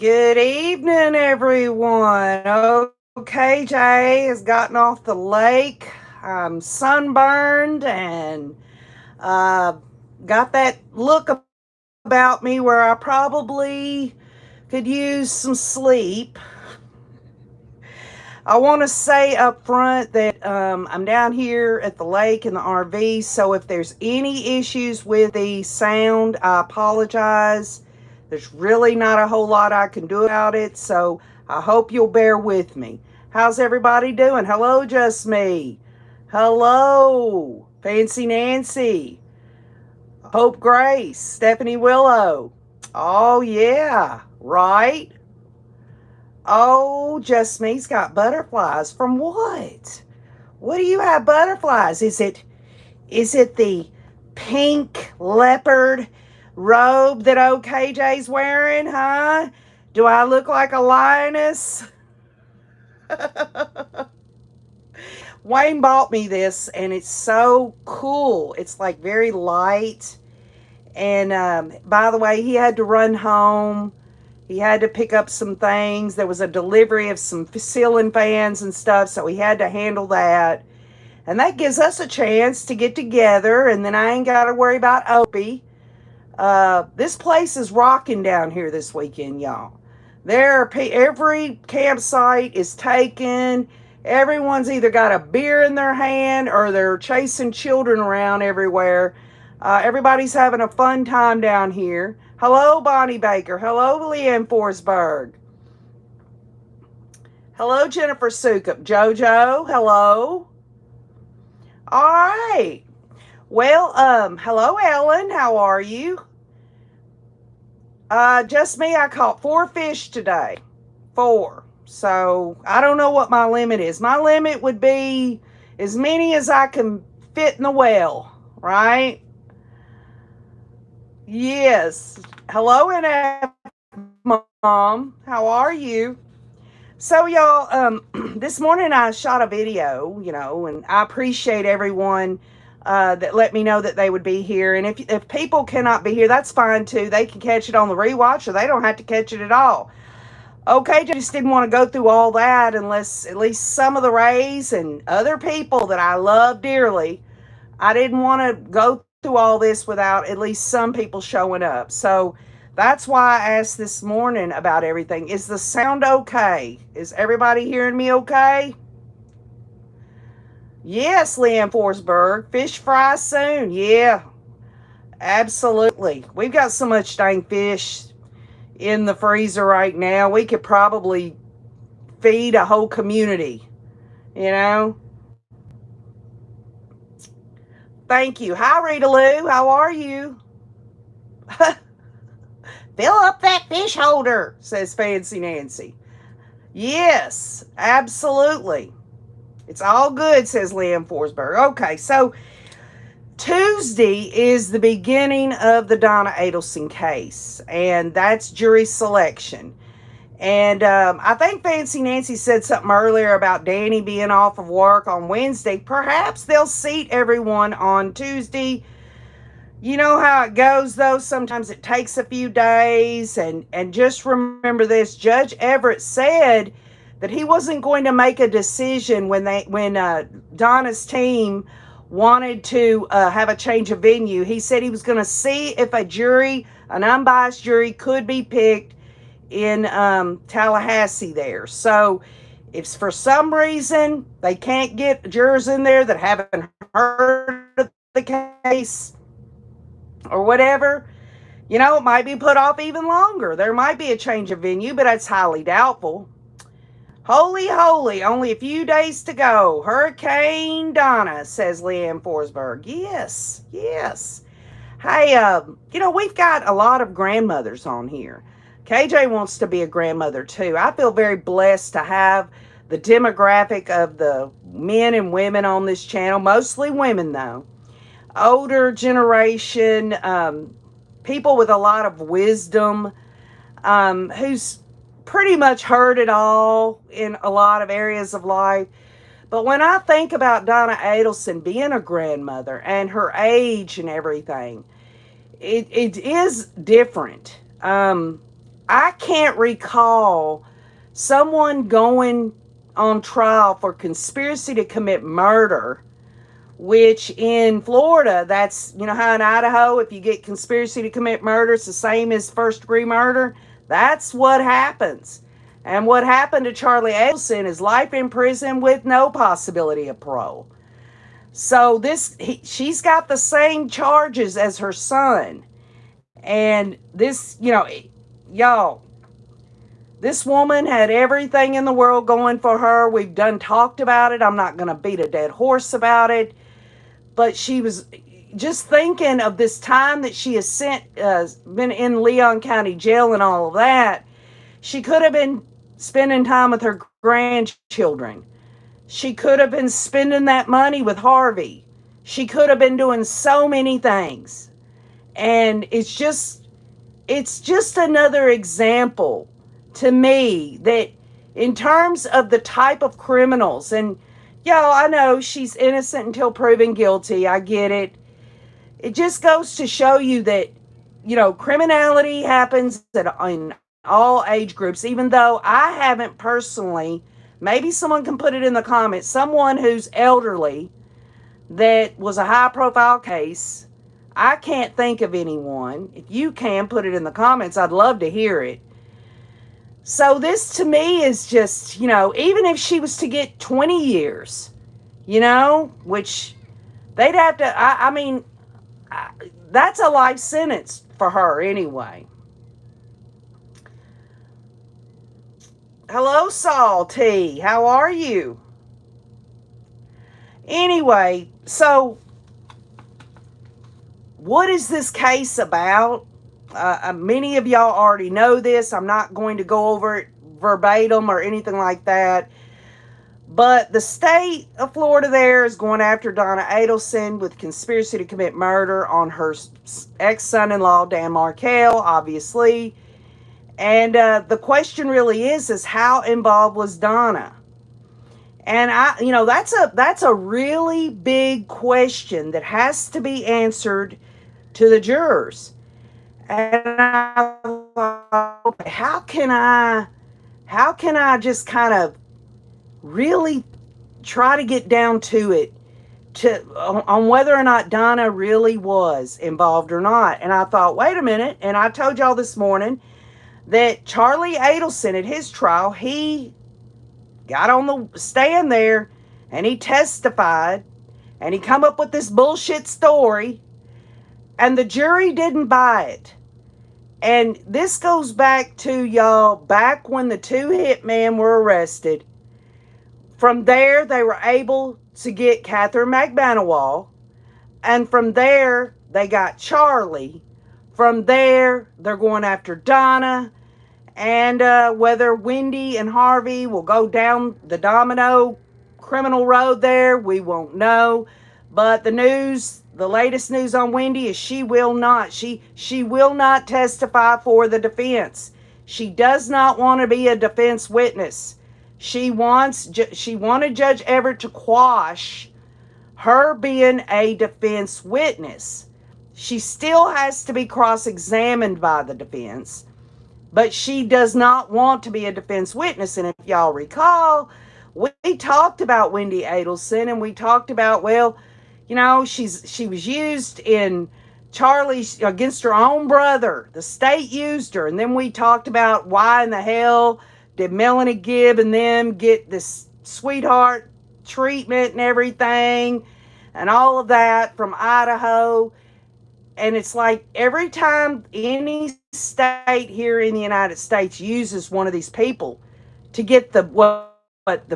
Good evening, everyone. Okay, Jay has gotten off the lake. I'm sunburned and uh, got that look about me where I probably could use some sleep. I want to say up front that I'm down here at the lake in the RV, so if there's any issues with the sound, I apologize. There's really not a whole lot I can do about it, so I hope you'll bear with me. How's everybody doing? Hello, Just Me. Hello, Fancy Nancy. Hope Grace. Stephanie Willow. Oh, yeah, right? Oh, Just Me's got butterflies. From what? What do you have butterflies? Is it the pink leopard robe that OKJ's wearing, huh? Do I look like a lioness? Wayne bought me this and it's so cool. It's like very light. And by the way, he had to run home. He had to pick up some things. There was a delivery of some ceiling fans and stuff, so he had to handle that. And that gives us a chance to get together, and then I ain't got to worry about Opie. This place is rocking down here this weekend, y'all. Every campsite is taken. Everyone's either got a beer in their hand or they're chasing children around everywhere. Everybody's having a fun time down here. Hello, Bonnie Baker. Hello, Leanne Forsberg. Hello, Jennifer Sukup. Jojo, hello. All right. Well, hello, Ellen. How are you? Just me. I caught 4 fish today. 4. So I don't know what my limit is. My limit would be as many as I can fit in the well, right? Yes. Hello, NF Mom. How are you? So, y'all, this morning I shot a video, and I appreciate everyone that let me know that they would be here. And if people cannot be here, that's fine too. They can catch it on the rewatch or they don't have to catch it at all. Okay, just didn't want to go through all that unless at least some of the Rays and other people that I love dearly, I didn't want to go through all this without at least some people showing up. So that's why I asked this morning about everything. Is the sound okay? Is everybody hearing me okay? Yes, Leanne Forsberg. Fish fry soon. Yeah, absolutely. We've got so much dang fish in the freezer right now. We could probably feed a whole community, you know? Thank you. Hi, Rita Lou. How are you? Fill up that fish holder, says Fancy Nancy. Yes, absolutely. It's all good, says Liam Forsberg. Okay, so Tuesday is the beginning of the Donna Adelson case, and that's jury selection. And I think Fancy Nancy said something earlier about Danny being off of work on Wednesday. Perhaps they'll seat everyone on Tuesday. You know how it goes, though. Sometimes it takes a few days. And just remember this. Judge Everett said that he wasn't going to make a decision when Donna's team wanted to have a change of venue. He said he was going to see if an unbiased jury could be picked in Tallahassee there. So if for some reason they can't get jurors in there that haven't heard of the case or whatever, it might be put off even longer. There might be a change of venue, but it's highly doubtful. Holy, holy, only a few days to go. Hurricane Donna, says Leanne Forsberg. Yes, yes. Hey, we've got a lot of grandmothers on here. KJ wants to be a grandmother too. I feel very blessed to have the demographic of the men and women on this channel, mostly women though. Older generation, people with a lot of wisdom, who's pretty much heard it all in a lot of areas of life. But when I think about Donna Adelson being a grandmother and her age and everything, it is different. I can't recall someone going on trial for conspiracy to commit murder, which in Florida, that's, you know how in Idaho, if you get conspiracy to commit murder, it's the same as first degree murder. That's what happens. And what happened to Charlie Adelson is life in prison with no possibility of parole. So she's got the same charges as her son. And this, y'all, this woman had everything in the world going for her. We've done talked about it. I'm not going to beat a dead horse about it. But she was just thinking of this time that she has been in Leon County Jail and all of that. She could have been spending time with her grandchildren. She could have been spending that money with Harvey. She could have been doing so many things. And it's just another example to me that in terms of the type of criminals, and y'all, I know she's innocent until proven guilty. I get it. It just goes to show you that, criminality happens in all age groups, even though I haven't personally, maybe someone can put it in the comments, someone who's elderly that was a high profile case. I can't think of anyone. If you can, put it in the comments. I'd love to hear it. So this to me is just, even if she was to get 20 years, which they'd have to, that's a life sentence for her anyway. Hello, Saul T. How are you? Anyway, so what is this case about? Many of y'all already know this. I'm not going to go over it verbatim or anything like that. But the state of Florida there is going after Donna Adelson with conspiracy to commit murder on her ex-son-in-law, Dan Markel, obviously. And the question really is how involved was Donna? And that's a really big question that has to be answered to the jurors. And I thought, how can I just kind of really try to get down to it on whether or not Donna really was involved or not? And I thought, wait a minute. And I told y'all this morning that Charlie Adelson at his trial, he got on the stand there and he testified and he come up with this bullshit story and the jury didn't buy it. And this goes back to, y'all, back when the two hitmen were arrested. From there, they were able to get Catherine McManawal. And from there, they got Charlie. From there, they're going after Donna. And whether Wendy and Harvey will go down the domino criminal road there, we won't know. But the latest news on Wendy is she will not. She will not testify for the defense. She does not want to be a defense witness. She wanted Judge Everett to quash her being a defense witness. She still has to be cross-examined by the defense, but she does not want to be a defense witness. And if y'all recall, we talked about Wendy Adelson, and we talked about, she was used in Charlie's against her own brother. The state used her. And then we talked about why in the hell did Melanie Gibb and them get this sweetheart treatment and everything and all of that from Idaho. And it's like every time any state here in the United States uses one of these people to get the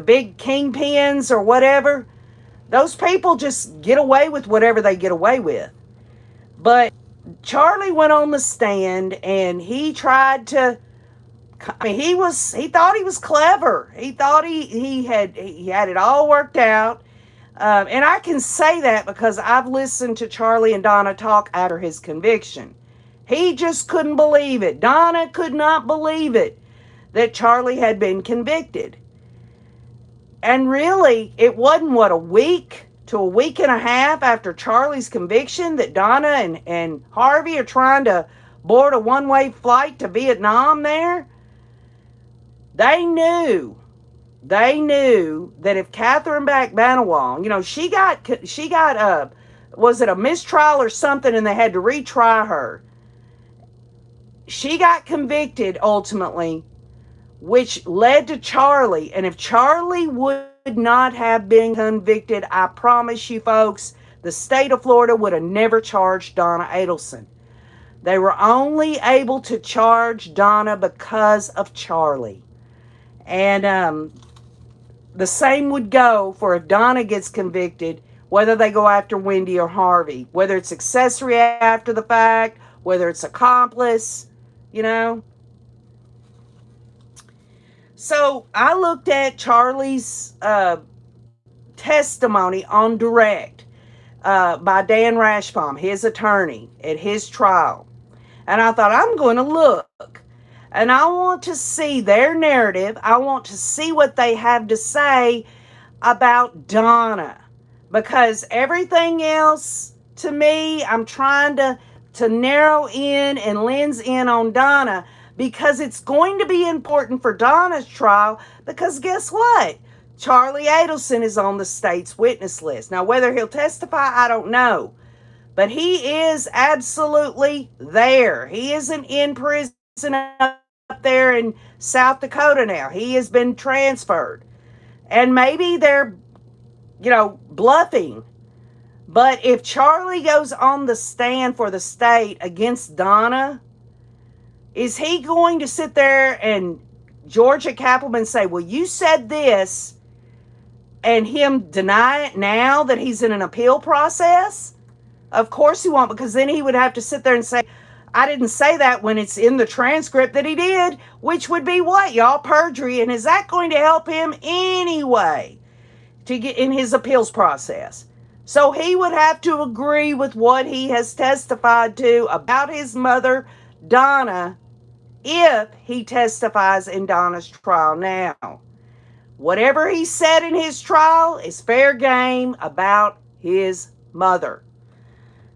big kingpins or whatever, those people just get away with whatever they get away with. But Charlie went on the stand and he tried to, he thought he was clever. He thought he had it all worked out. And I can say that because I've listened to Charlie and Donna talk after his conviction. He just couldn't believe it. Donna could not believe it that Charlie had been convicted. And really, it wasn't, a week to a week and a half after Charlie's conviction that Donna and Harvey are trying to board a one-way flight to Vietnam there. They knew that if Catherine Banawan, she got was it a mistrial or something, and they had to retry her. She got convicted ultimately, which led to Charlie. And if Charlie would not have been convicted, I promise you folks, the state of Florida would have never charged Donna Adelson. They were only able to charge Donna because of Charlie. And the same would go for if Donna gets convicted, whether they go after Wendy or Harvey, whether it's accessory after the fact, whether it's accomplice, you know. So I looked at Charlie's testimony on direct by Dan Rashbaum, his attorney, at his trial. And I thought, I'm going to look. And I want to see their narrative. I want to see what they have to say about Donna. Because everything else, to me, I'm trying to narrow in and lens in on Donna, because it's going to be important for Donna's trial, because guess what? Charlie Adelson is on the state's witness list. Now, whether he'll testify, I don't know. But he is absolutely there. He isn't in prison up there in South Dakota now. He has been transferred. And maybe they're, bluffing. But if Charlie goes on the stand for the state against Donna, is he going to sit there and Georgia Cappleman say, well, you said this, and him deny it now that he's in an appeal process? Of course he won't, because then he would have to sit there and say, I didn't say that, when it's in the transcript that he did, which would be what, y'all? Perjury. And is that going to help him anyway to get in his appeals process? So he would have to agree with what he has testified to about his mother, Donna, if he testifies in Donna's trial now. Whatever he said in his trial is fair game about his mother.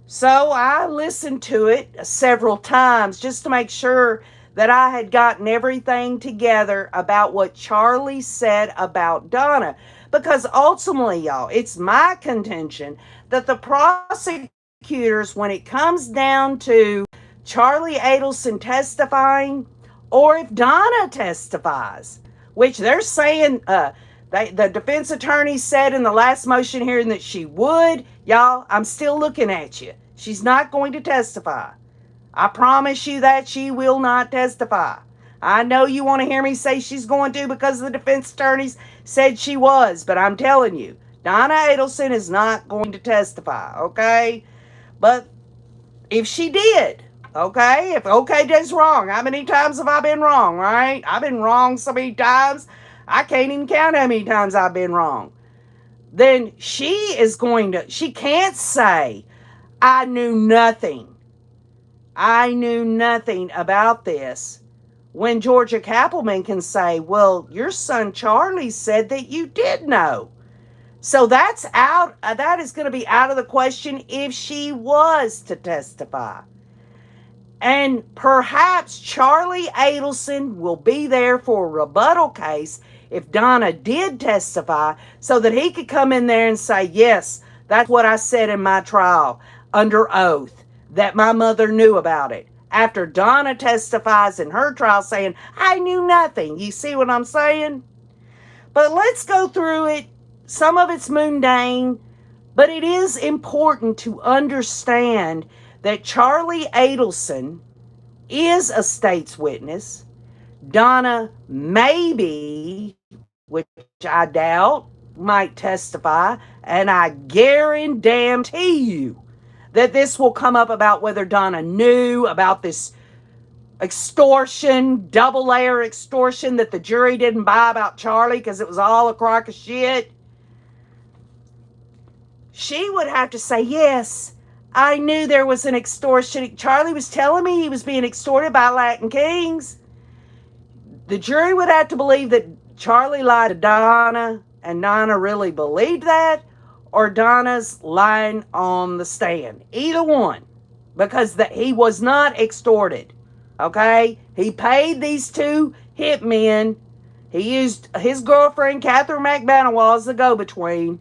So I listened to it several times just to make sure that I had gotten everything together about what Charlie said about Donna. Because ultimately, y'all, it's my contention that the prosecutors, when it comes down to Charlie Adelson testifying, or if Donna testifies, which they're saying, the defense attorney said in the last motion hearing that she would. Y'all, I'm still looking at you. She's not going to testify. I promise you that she will not testify. I know you want to hear me say she's going to because the defense attorneys said she was, but I'm telling you, Donna Adelson is not going to testify, okay? But if she did, okay, if OKJ's wrong, how many times have I been wrong, right? I've been wrong so many times, I can't even count how many times I've been wrong. Then she can't say, I knew nothing about this, when Georgia Cappleman can say, well, your son Charlie said that you did know. So that's out. That is going to be out of the question if she was to testify. And perhaps Charlie Adelson will be there for a rebuttal case if Donna did testify, so that he could come in there and say, yes, that's what I said in my trial under oath, that my mother knew about it. After Donna testifies in her trial saying, I knew nothing. You see what I'm saying? But let's go through it. Some of it's mundane, but it is important to understand that Charlie Adelson is a state's witness. Donna maybe, which I doubt, might testify, and I guarantee you that this will come up about whether Donna knew about this extortion, double layer extortion that the jury didn't buy about Charlie because it was all a crock of shit. She would have to say, yes, I knew there was an extortion. Charlie was telling me he was being extorted by Latin Kings. The jury would have to believe that Charlie lied to Donna, and Donna really believed that, or Donna's lying on the stand. Either one. because he was not extorted. Okay? He paid these two hitmen. He used his girlfriend, Catherine McBanawa, as the go-between.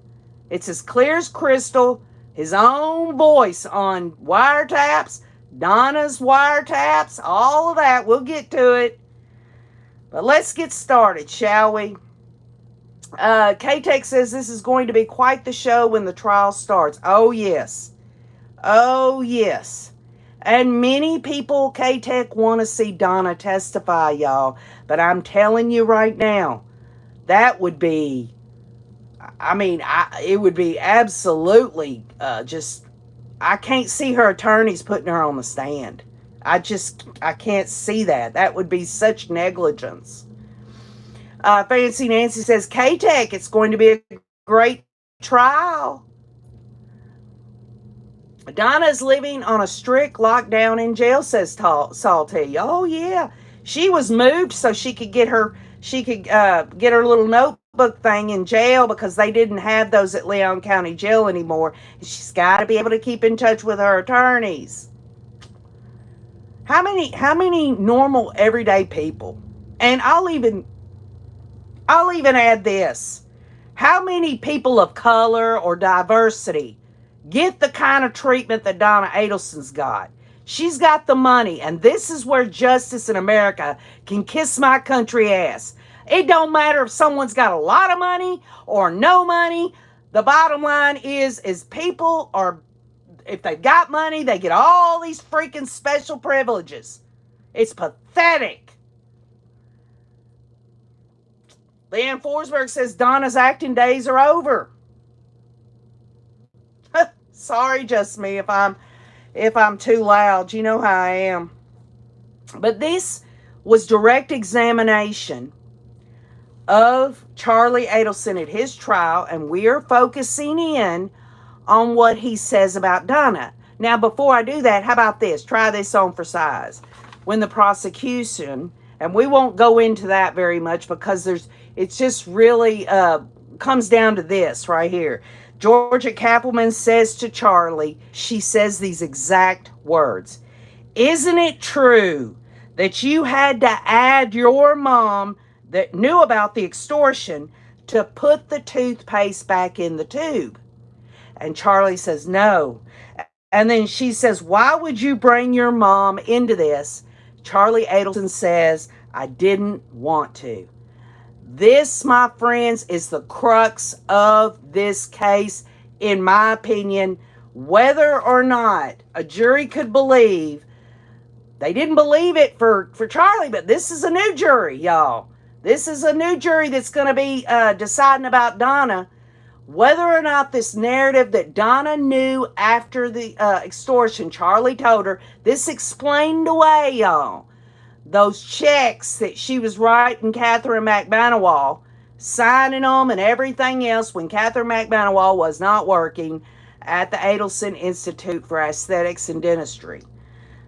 It's as clear as crystal. His own voice on wiretaps, Donna's wiretaps, all of that. We'll get to it. But let's get started, shall we? K-Tech says this is going to be quite the show when the trial starts. Oh, yes. Oh, yes. And many people, K-Tech, want to see Donna testify, y'all. But I'm telling you right now, that would be, it would be absolutely just, I can't see her attorneys putting her on the stand. I can't see that. That would be such negligence. Fancy Nancy says, K-Tech, it's going to be a great trial. Donna's living on a strict lockdown in jail, says Salty. Oh, yeah. She was moved so she could get her little notebook thing in jail because they didn't have those at Leon County Jail anymore. She's got to be able to keep in touch with her attorneys. How many normal everyday people? And I'll even add this. How many people of color or diversity get the kind of treatment that Donna Adelson's got? She's got the money, and this is where justice in America can kiss my country ass. It don't matter if someone's got a lot of money or no money. The bottom line is people are, if they've got money, they get all these freaking special privileges. It's pathetic. Leanne Forsberg says Donna's acting days are over. Sorry, just me if I'm too loud. You know how I am. But this was direct examination of Charlie Adelson at his trial, and we are focusing in on what he says about Donna. Now, before I do that, how about this? Try this on for size. When the prosecution, and we won't go into that very much because it's just really comes down to this right here. Georgia Kappelman says to Charlie, she says these exact words. Isn't it true that you had to add your mom that knew about the extortion to put the toothpaste back in the tube? And Charlie says, no. And then she says, why would you bring your mom into this? Charlie Adelson says, I didn't want to. This, my friends, is the crux of this case, in my opinion. Whether or not a jury could believe, they didn't believe it for Charlie, but this is a new jury, y'all. This is a new jury that's going to be deciding about Donna. Whether or not this narrative that Donna knew after the extortion, Charlie told her, this explained away, y'all. Those checks that she was writing Catherine McBanawa, signing them and everything else when Catherine McBanawa was not working at the Adelson Institute for Aesthetics and Dentistry.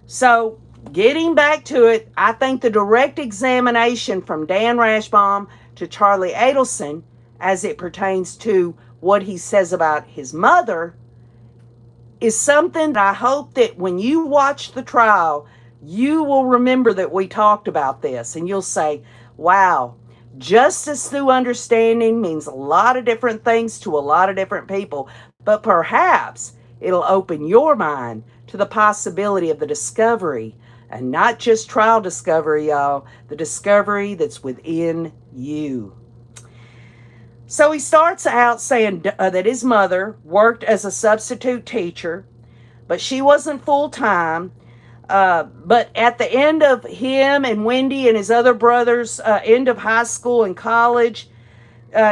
So, getting back to it, I think the direct examination from Dan Rashbaum to Charlie Adelson as it pertains to what he says about his mother is something that I hope that when you watch the trial, you will remember that we talked about this and you'll say, wow, justice through understanding means a lot of different things to a lot of different people, but perhaps it'll open your mind to the possibility of the discovery, and not just trial discovery, y'all, the discovery that's within you. So he starts out saying that his mother worked as a substitute teacher, but she wasn't full-time. But at the end of him and Wendy and his other brothers' end of high school and college,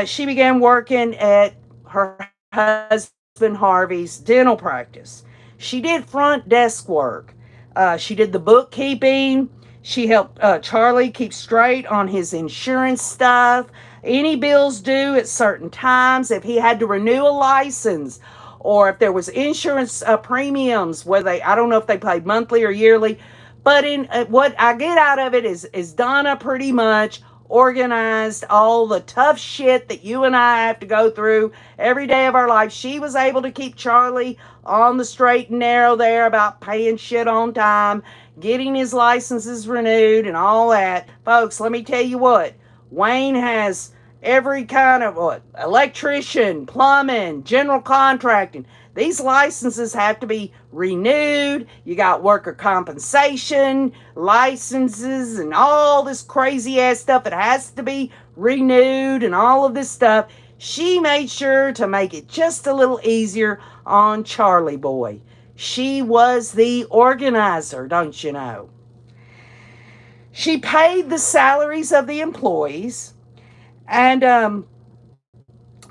she began working at her husband Harvey's dental practice. She did front desk work. She did the bookkeeping. She helped Charlie keep straight on his insurance stuff. Any bills due at certain times, if he had to renew a license, or if there was insurance premiums, I don't know if they paid monthly or yearly, but in what I get out of it is Donna pretty much organized all the tough shit that you and I have to go through every day of our life. She was able to keep Charlie on the straight and narrow there about paying shit on time, getting his licenses renewed and all that. Folks, let me tell you what, Wayne has every kind of electrician, plumbing, general contracting. These licenses have to be renewed. You got worker compensation, licenses, and all this crazy ass stuff. It has to be renewed and all of this stuff. She made sure to make it just a little easier on Charlie boy. She was the organizer, don't you know? She paid the salaries of the employees, and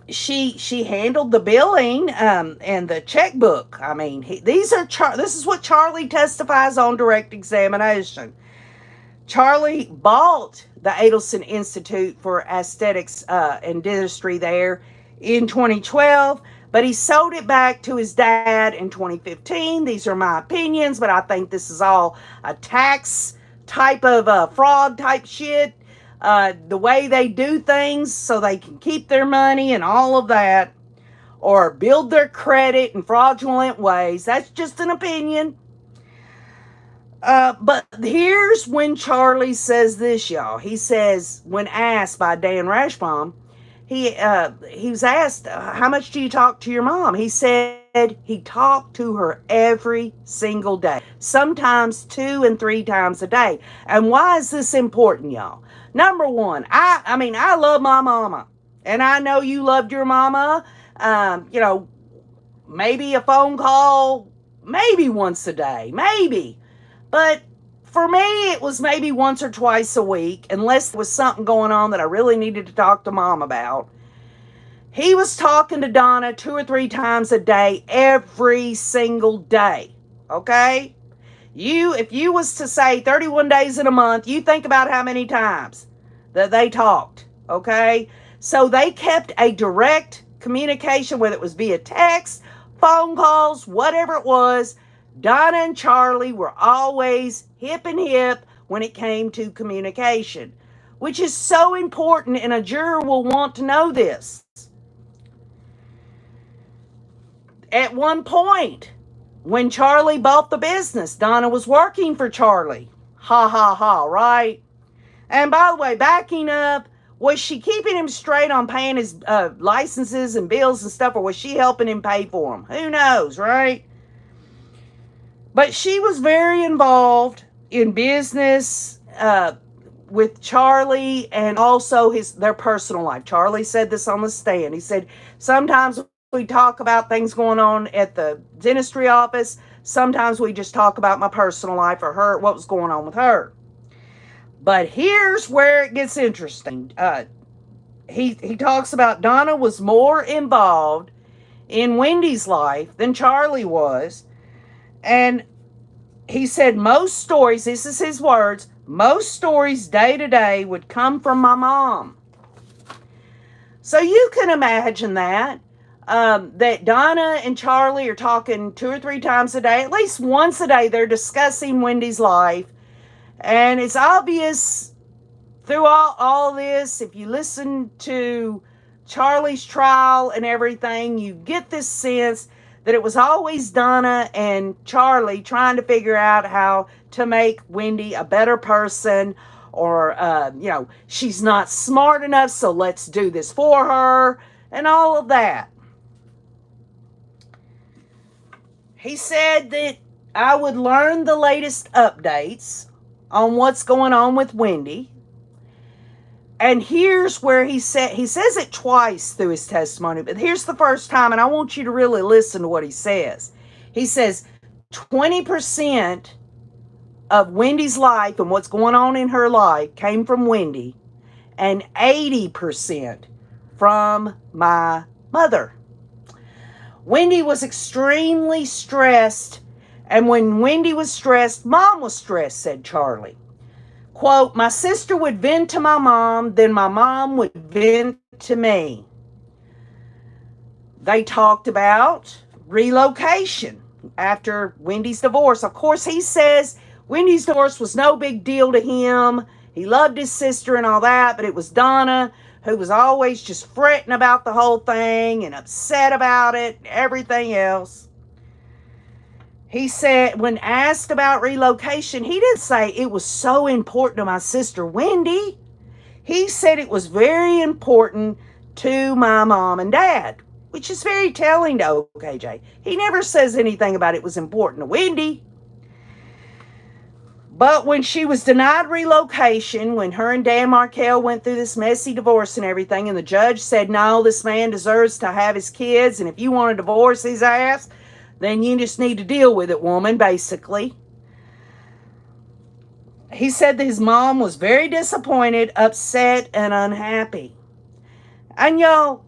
she handled the billing and the checkbook. I mean, this is what Charlie testifies on direct examination. Charlie bought the Adelson Institute for Aesthetics and Dentistry there in 2012, but he sold it back to his dad in 2015. These are my opinions, but I think this is all a tax type of fraud type shit. The way they do things so they can keep their money and all of that, or build their credit in fraudulent ways. That's just an opinion. But here's when Charlie says this, y'all. He says, when asked by Dan Rashbaum, he was asked, how much do you talk to your mom? He said he talked to her every single day, sometimes 2 and 3 times a day. And why is this important, y'all? Number one, I love my mama, and I know you loved your mama. Maybe a phone call, maybe once a day, maybe. But for me, it was maybe once or twice a week, unless there was something going on that I really needed to talk to Mom about. He was talking to Donna 2 or 3 times a day, every single day. Okay? If you was to say 31 days in a month, you think about how many times that they talked. Okay? So they kept a direct communication, whether it was via text, phone calls, whatever it was. Donna and Charlie were always hip and hip when it came to communication, which is so important, and a juror will want to know this. At one point, when Charlie bought the business, Donna was working for Charlie. Ha ha ha, right? And by the way, backing up, was she keeping him straight on paying his licenses and bills and stuff, or was she helping him pay for them? Who knows, right? But she was very involved in business with Charlie, and also their personal life. Charlie said this on the stand. He said, sometimes we talk about things going on at the dentistry office. Sometimes we just talk about my personal life or what was going on with her. But here's where it gets interesting. He talks about Donna was more involved in Wendy's life than Charlie was. And he said most stories, this is his words, most stories day to day would come from my mom. So you can imagine that Donna and Charlie are talking 2 or 3 times a day, at least once a day, they're discussing Wendy's life. And it's obvious through all this, if you listen to Charlie's trial and everything, you get this sense that it was always Donna and Charlie trying to figure out how to make Wendy a better person, or, she's not smart enough, so let's do this for her, and all of that. He said that I would learn the latest updates on what's going on with Wendy. And here's where he says it twice through his testimony, but here's the first time, and I want you to really listen to what he says. He says 20% of Wendy's life and what's going on in her life came from Wendy, and 80% from my mother. Wendy was extremely stressed, and when Wendy was stressed, Mom was stressed, said Charlie. Quote, my sister would vent to my mom, then my mom would vent to me. They talked about relocation after Wendy's divorce. Of course, he says Wendy's divorce was no big deal to him. He loved his sister and all that, but it was Donna who was always just fretting about the whole thing and upset about it and everything else. He said, when asked about relocation, he didn't say it was so important to my sister Wendy. He said it was very important to my mom and dad, which is very telling to OKJ. He never says anything about it was important to Wendy. But when she was denied relocation, when her and Dan Markel went through this messy divorce and everything, and the judge said, no, this man deserves to have his kids, and if you want to divorce his ass, then you just need to deal with it, woman, basically. He said that his mom was very disappointed, upset, and unhappy. And y'all,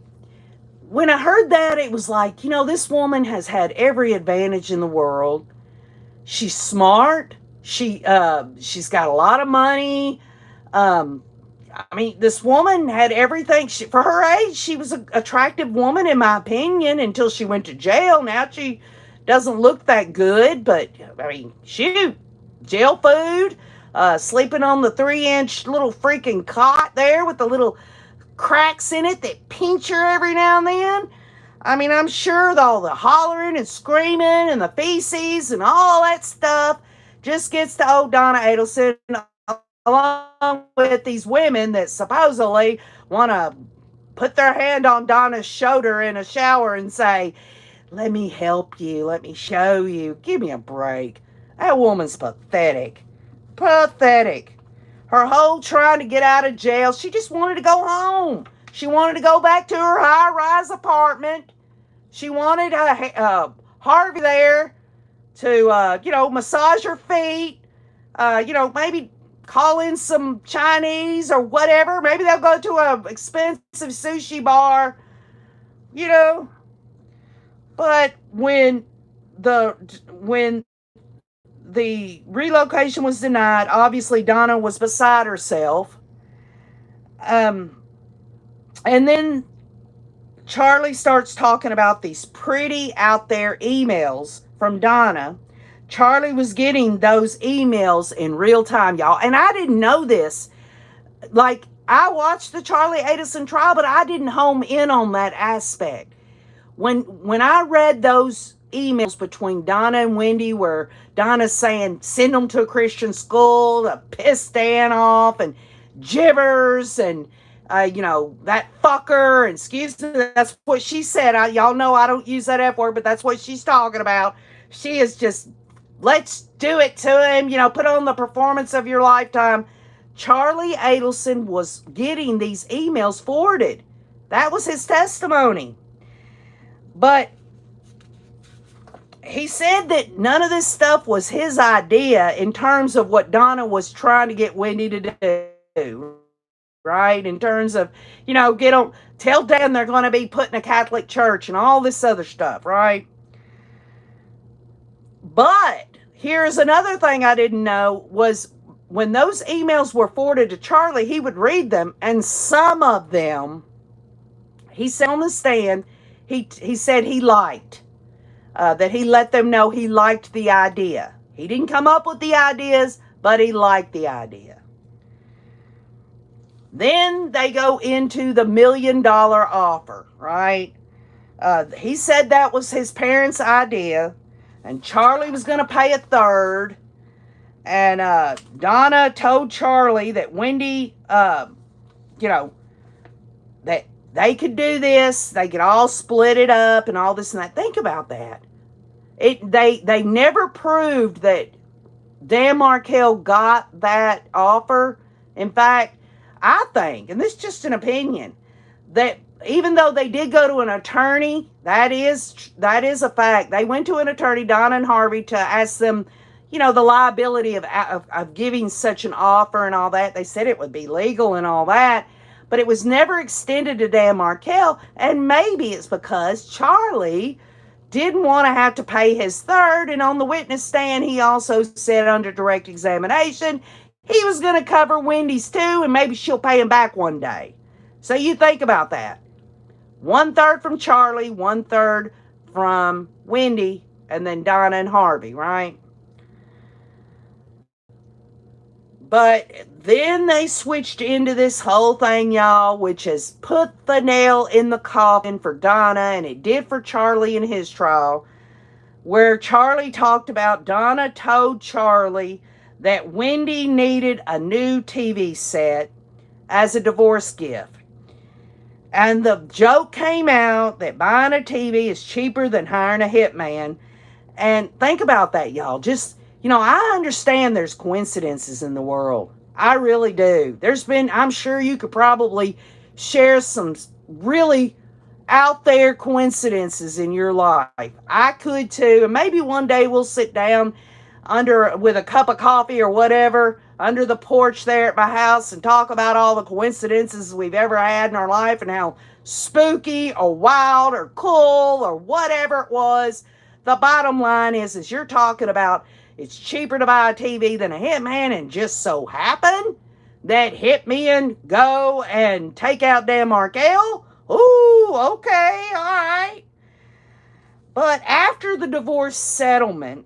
when I heard that, it was like, this woman has had every advantage in the world. She's smart. She's got a lot of money. This woman had everything. For her age, she was an attractive woman, in my opinion, until she went to jail. Now she doesn't look that good, but, shoot. Jail food, sleeping on the 3-inch little freaking cot there with the little cracks in it that pinch her every now and then. I'm sure all the hollering and screaming and the feces and all that stuff just gets to old Donna Adelson, along with these women that supposedly want to put their hand on Donna's shoulder in a shower and say, let me help you, let me show you, give me a break. That woman's pathetic. Pathetic. Her whole trying to get out of jail, she just wanted to go home. She wanted to go back to her high-rise apartment. She wanted Harvey there to, massage her feet, maybe call in some Chinese or whatever. Maybe they'll go to an expensive sushi bar, But when the relocation was denied, obviously Donna was beside herself. And then Charlie starts talking about these pretty out there emails from Donna. Charlie was getting those emails in real time, y'all. And I didn't know this. Like, I watched the Charlie Adelson trial, but I didn't home in on that aspect. When I read those emails between Donna and Wendy, where Donna's saying, send them to a Christian school to piss Dan off, and gibbers, and that fucker, and excuse me, that's what she said. Y'all know I don't use that F word, but that's what she's talking about. She is just, let's do it to him, put on the performance of your lifetime. Charlie Adelson was getting these emails forwarded. That was his testimony. But he said that none of this stuff was his idea in terms of what Donna was trying to get Wendy to do. Right? In terms of, tell Dan they're going to be put in a Catholic church and all this other stuff, right? But here's another thing I didn't know was when those emails were forwarded to Charlie, he would read them, and some of them, he said on the stand, he said he liked, that he let them know he liked the idea. He didn't come up with the ideas, but he liked the idea. Then they go into the $1 million offer, right? He said that was his parents' idea, and Charlie was going to pay a third. And Donna told Charlie that Wendy, that they could do this, they could all split it up and all this and that. Think about that. They never proved that Dan Markel got that offer. In fact, I think, and this is just an opinion, that even though they did go to an attorney, that is a fact. They went to an attorney, Donna and Harvey, to ask them, the liability of giving such an offer and all that. They said it would be legal and all that, but it was never extended to Dan Markel. And maybe it's because Charlie didn't want to have to pay his third. And on the witness stand, he also said under direct examination, he was going to cover Wendy's too, and maybe she'll pay him back one day. So you think about that. 1/3 from Charlie, 1/3 from Wendy, and then Donna and Harvey, right? But Then they switched into this whole thing, y'all, which has put the nail in the coffin for Donna, and it did for Charlie in his trial, where Charlie talked about Donna told Charlie that Wendy needed a new TV set as a divorce gift. And the joke came out that buying a TV is cheaper than hiring a hitman. And think about that, y'all. Just, I understand there's coincidences in the world. I really do. I'm sure you could probably share some really out there coincidences in your life. I could too. And maybe one day we'll sit down with a cup of coffee or whatever under the porch there at my house and talk about all the coincidences we've ever had in our life and how spooky or wild or cool or whatever it was. The bottom line is you're talking about it's cheaper to buy a TV than a hitman, and just so happen that hitmen go and take out Dan Markel. Ooh, okay, all right. But after the divorce settlement,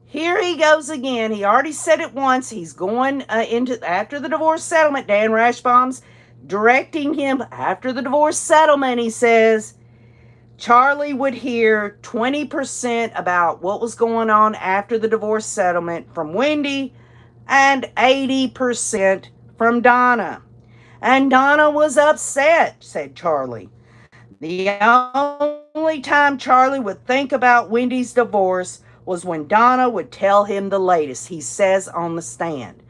here he goes again. He already said it once. He's going after the divorce settlement. Dan Rashbaum's directing him after the divorce settlement. He says Charlie would hear 20% about what was going on after the divorce settlement from Wendy and 80% from Donna. And Donna was upset, said Charlie. The only time Charlie would think about Wendy's divorce was when Donna would tell him the latest, he says on the stand.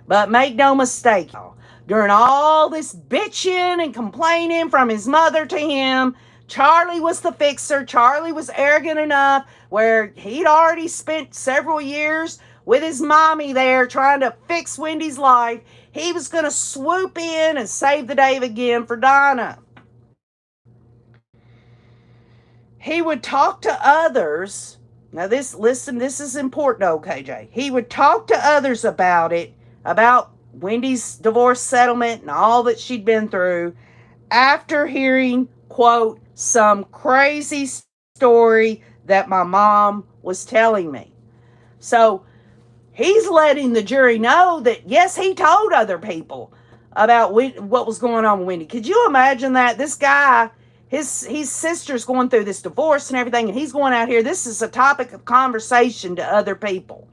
But make no mistake, y'all, during all this bitching and complaining from his mother to him, Charlie was the fixer. Charlie was arrogant enough where he'd already spent several years with his mommy there trying to fix Wendy's life. He was going to swoop in and save the day again for Donna. He would talk to others. Now this is important, KJ. He would talk to others about it, about Wendy's divorce settlement and all that she'd been through after hearing, quote, some crazy story that my mom was telling me. So he's letting the jury know that, yes, he told other people about what was going on with Wendy. Could you imagine that? This guy, his sister's going through this divorce and everything, and he's going out here. This is a topic of conversation to other people.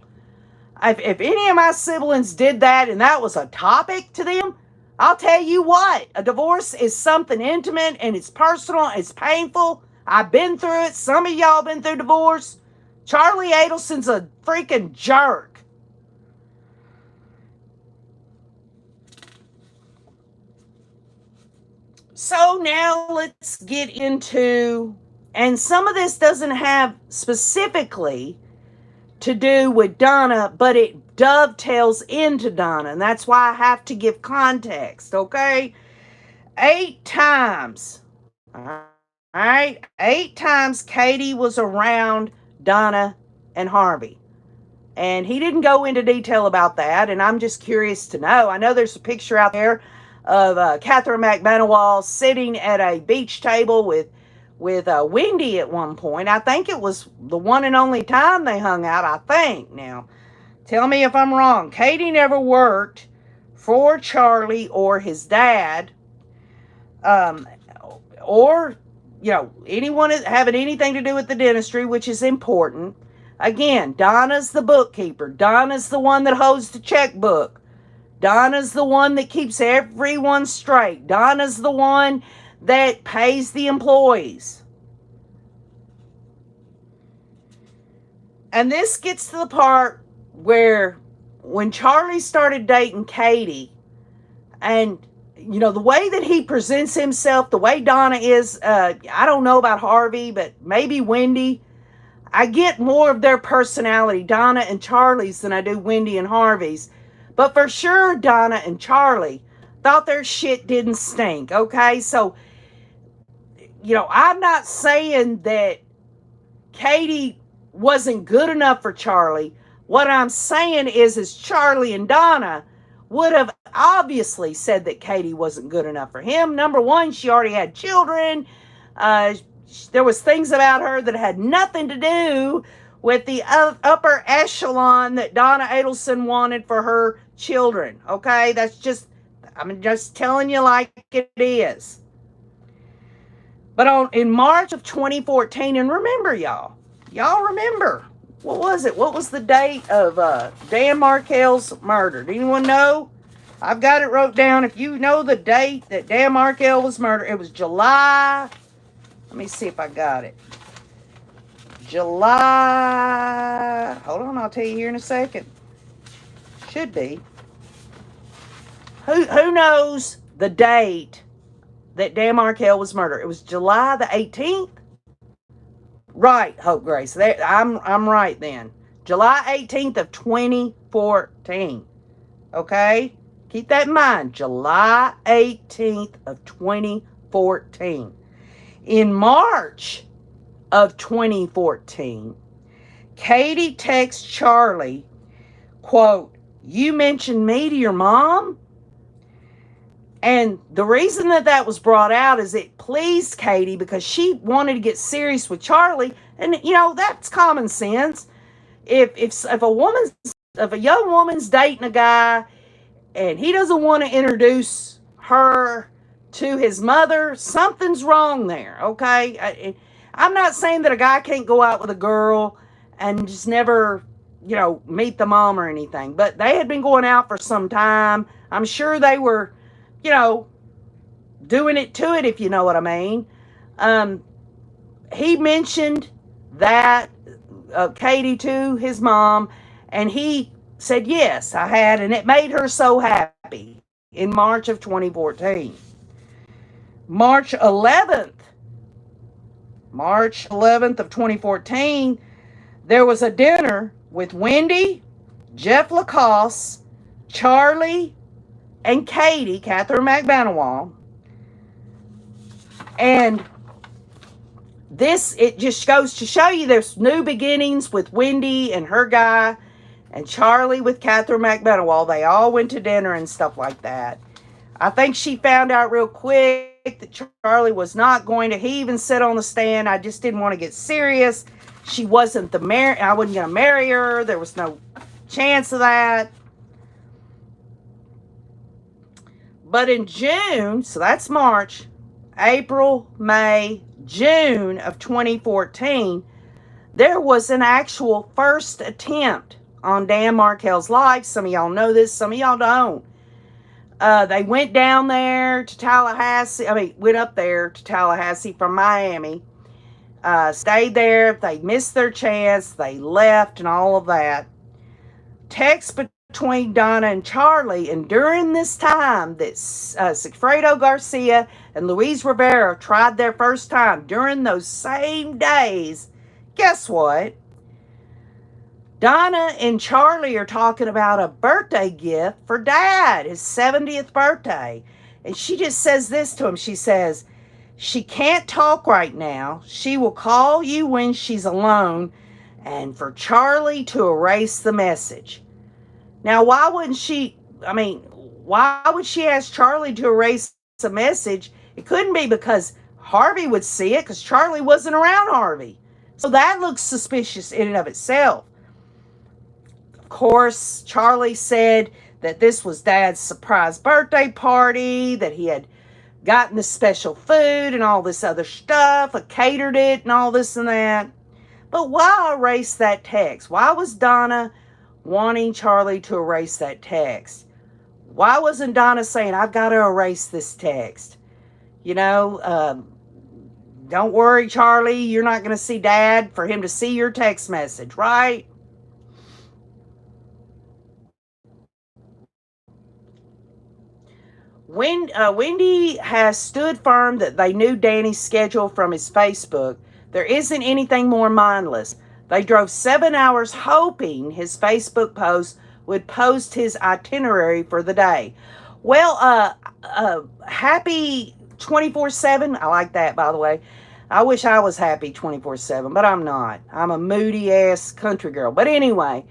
If any of my siblings did that and that was a topic to them, I'll tell you what, a divorce is something intimate and it's personal, it's painful. I've been through it. Some of y'all been through divorce. Charlie Adelson's a freaking jerk. So now let's get into, and some of this doesn't have specifically to do with Donna, but it dovetails into Donna, and that's why I have to give context, okay? 8 times, all right? 8 times Katie was around Donna and Harvey. And he didn't go into detail about that, and I'm just curious to know. I know there's a picture out there of Catherine McManawal sitting at a beach table with Wendy at one point. I think it was the one and only time they hung out, I think. Now, tell me if I'm wrong. Katie never worked for Charlie or his dad, or, anyone having anything to do with the dentistry, which is important. Again, Donna's the bookkeeper. Donna's the one that holds the checkbook. Donna's the one that keeps everyone straight. Donna's the one that pays the employees. And this gets to the part where when Charlie started dating Katie, and, the way that he presents himself, the way Donna is, I don't know about Harvey, but maybe Wendy. I get more of their personality, Donna and Charlie's, than I do Wendy and Harvey's. But for sure, Donna and Charlie thought their shit didn't stink, okay? So, I'm not saying that Katie wasn't good enough for Charlie. What I'm saying is Charlie and Donna would have obviously said that Katie wasn't good enough for him. Number one, she already had children. There was things about her that had nothing to do with the upper echelon that Donna Adelson wanted for her children. Okay, I'm just telling you like it is. But in March of 2014, and remember, y'all remember, what was it? What was the date of Dan Markel's murder? Do anyone know? I've got it wrote down. If you know the date that Dan Markel was murdered, it was July. Let me see if I got it. July. Hold on, I'll tell you here in a second. Should be. Who knows the date that Dan Markel was murdered? It was July the 18th. Right, Hope Grace. I'm right then. July 18th of 2014. Okay? Keep that in mind. July 18th of 2014. In March of 2014, Katie texts Charlie, quote, "You mentioned me to your mom?" And the reason that was brought out is it pleased Katie because she wanted to get serious with Charlie. And, that's common sense. If a young woman's dating a guy and he doesn't want to introduce her to his mother, something's wrong there, okay? I'm not saying that a guy can't go out with a girl and just never, meet the mom or anything. But they had been going out for some time. I'm sure they were, doing it to it, if you know what I mean. He mentioned that Katie to his mom, and he said, yes, I had, and it made her so happy in March of 2014. March 11th of 2014, there was a dinner with Wendy, Jeff Lacoste, Charlie, and Katie, Catherine McBanawal. And it just goes to show you there's new beginnings with Wendy and her guy, and Charlie with Catherine McBanawal. They all went to dinner and stuff like that. I think she found out real quick that Charlie was not going to. He even said on the stand, "I just didn't want to get serious. She wasn't I wasn't going to marry her. There was no chance of that." But in June, so that's March, April, May, June of 2014, there was an actual first attempt on Dan Markel's life. Some of y'all know this, some of y'all don't. They went down there to Tallahassee. Went up there to Tallahassee from Miami. Stayed there. They missed their chance. They left and all of that. Text between Donna and Charlie, and during this time that Sigfredo Garcia and Luis Rivera tried their first time, during those same days, guess what? Donna and Charlie are talking about a birthday gift for Dad, his 70th birthday. And she just says this to him. She says, "She can't talk right now. She will call you when she's alone, and for Charlie to erase the message." Now, why would she ask Charlie to erase the message? It couldn't be because Harvey would see it, because Charlie wasn't around Harvey. So that looks suspicious in and of itself. Of course, Charlie said that this was Dad's surprise birthday party, that he had gotten the special food and all this other stuff, catered it and all this and that. But why erase that text? Why was Donna wanting Charlie to erase that text? Why wasn't Donna saying, "I've got to erase this text"? Don't worry, Charlie, you're not going to see Dad for him to see your text message, right? Wendy has stood firm that they knew Danny's schedule from his Facebook. There isn't anything more mindless. They drove 7 hours hoping his Facebook post would post his itinerary for the day. Well, happy 24/7. I like that, by the way. I wish I was happy 24/7, but I'm not. I'm a moody-ass country girl. But anyway,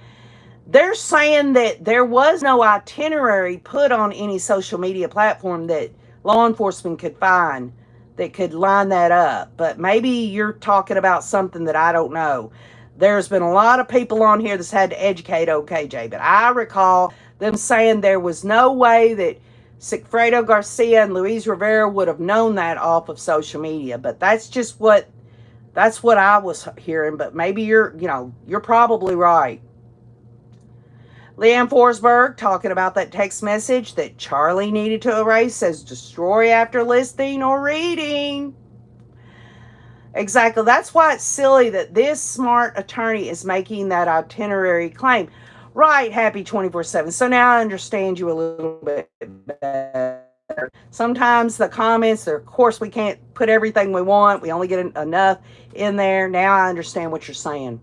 they're saying that there was no itinerary put on any social media platform that law enforcement could find that could line that up. But maybe you're talking about something that I don't know. there's been a lot of people on here that's had to educate OKJ, but I recall them saying there was no way that Sigfredo Garcia and Luis Rivera would have known that off of social media. But that's what I was hearing. But maybe you're probably right. Leanne Forsberg talking about that text message that Charlie needed to erase, says destroy after listening or reading. Exactly. That's why it's silly that this smart attorney is making that itinerary claim. Right, Happy 24/7. So now I understand you a little bit better. Sometimes the comments, of course, we can't put everything we want. We only get enough in there. Now I understand what you're saying.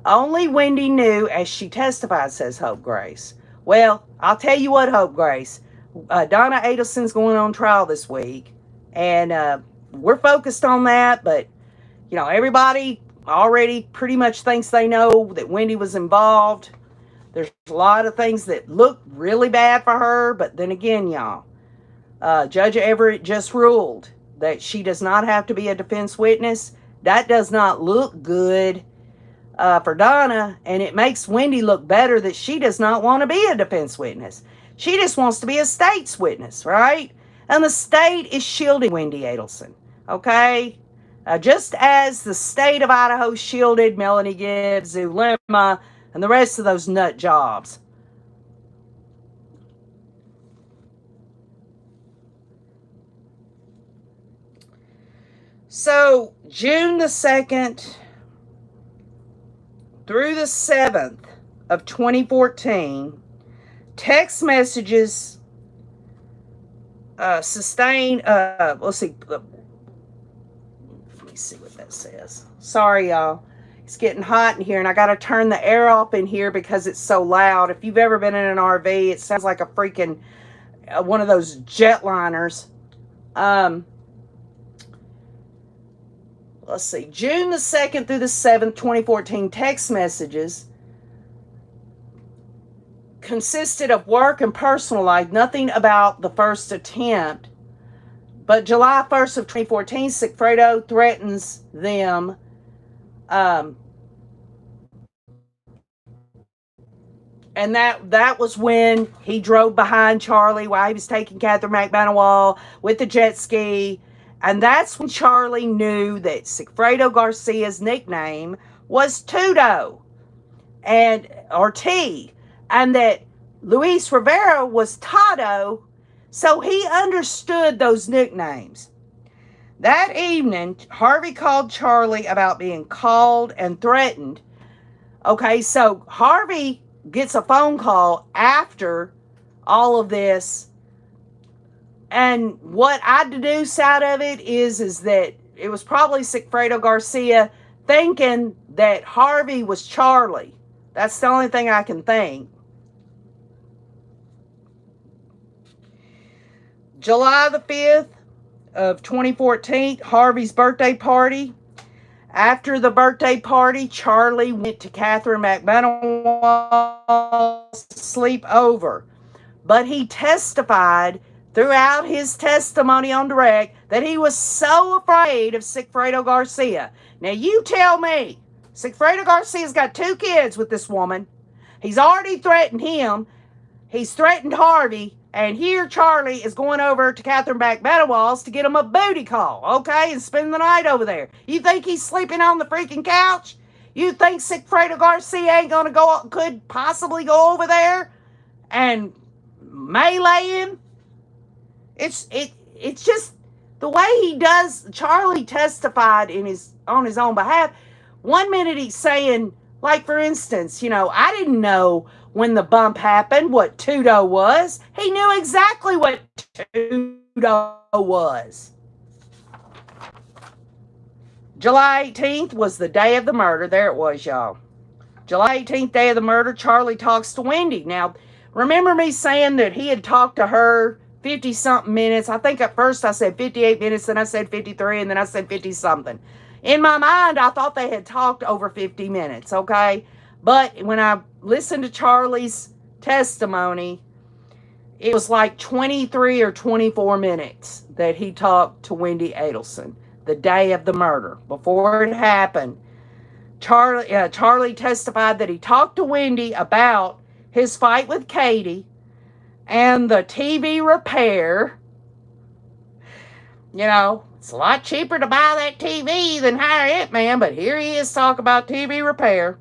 Only Wendy knew as she testified, says Hope Grace. Well, I'll tell you what, Hope Grace. Donna Adelson's going on trial this week. And we're focused on that. But, everybody already pretty much thinks they know that Wendy was involved. There's a lot of things that look really bad for her. But then again, y'all, Judge Everett just ruled that she does not have to be a defense witness. That does not look good for Donna, and it makes Wendy look better that she does not want to be a defense witness. She just wants to be a state's witness, right? And the state is shielding Wendy Adelson, okay? Just as the state of Idaho shielded Melanie Gibbs, Zulema, and the rest of those nut jobs. So, June the 2nd through the 7th of 2014, text messages sustained, let's see, let me see what that says. Sorry, y'all. It's getting hot in here, and I got to turn the air off in here because it's so loud. If you've ever been in an RV, it sounds like a freaking, one of those jetliners. Let's see, June the 2nd through the 7th, 2014, text messages consisted of work and personal life, nothing about the first attempt. But July 1st of 2014, Sigfredo threatens them. And that was when he drove behind Charlie while he was taking Catherine McManawal with the jet ski. And that's when Charlie knew that Sigfredo Garcia's nickname was Tudo or T, and that Luis Rivera was Tato, so he understood those nicknames. That evening, Harvey called Charlie about being called and threatened. Okay, so Harvey gets a phone call after all of this. And what I deduce out of it is that it was probably Sigfredo Garcia thinking that Harvey was Charlie. That's the only thing I can think. July the 5th of 2014, Harvey's birthday party. After the birthday party, Charlie went to Catherine McManawal's sleep over. But he testified throughout his testimony on direct that he was so afraid of Sigfredo Garcia. Now you tell me, Sigfredo Garcia's got 2 kids with this woman. He's already threatened him. He's threatened Harvey. And here Charlie is going over to Catherine McManawal's to get him a booty call, okay, and spend the night over there. You think he's sleeping on the freaking couch? You think Sigfredo Garcia ain't could possibly go over there and melee him? It's just the way he does. Charlie testified on his own behalf. One minute he's saying, like, for instance, I didn't know when the bump happened what Tudo was. He knew exactly what Tudo was. July 18th was the day of the murder. There it was, y'all. July 18th, day of the murder, Charlie talks to Wendy. Now, remember me saying that he had talked to her 50-something minutes. I think at first I said 58 minutes, then I said 53, and then I said 50-something. In my mind, I thought they had talked over 50 minutes, okay? But when I listened to Charlie's testimony, it was like 23 or 24 minutes that he talked to Wendy Adelson the day of the murder, before it happened. Charlie testified that he talked to Wendy about his fight with Katie and the TV repair. You know, it's a lot cheaper to buy that TV than hire it, man. But here he is talking about TV repair.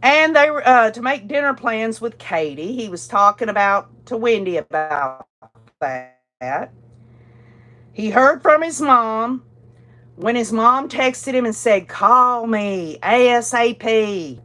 And they to make dinner plans with Katie. He was talking to Wendy about that. He heard from his mom when his mom texted him and said, "Call me ASAP."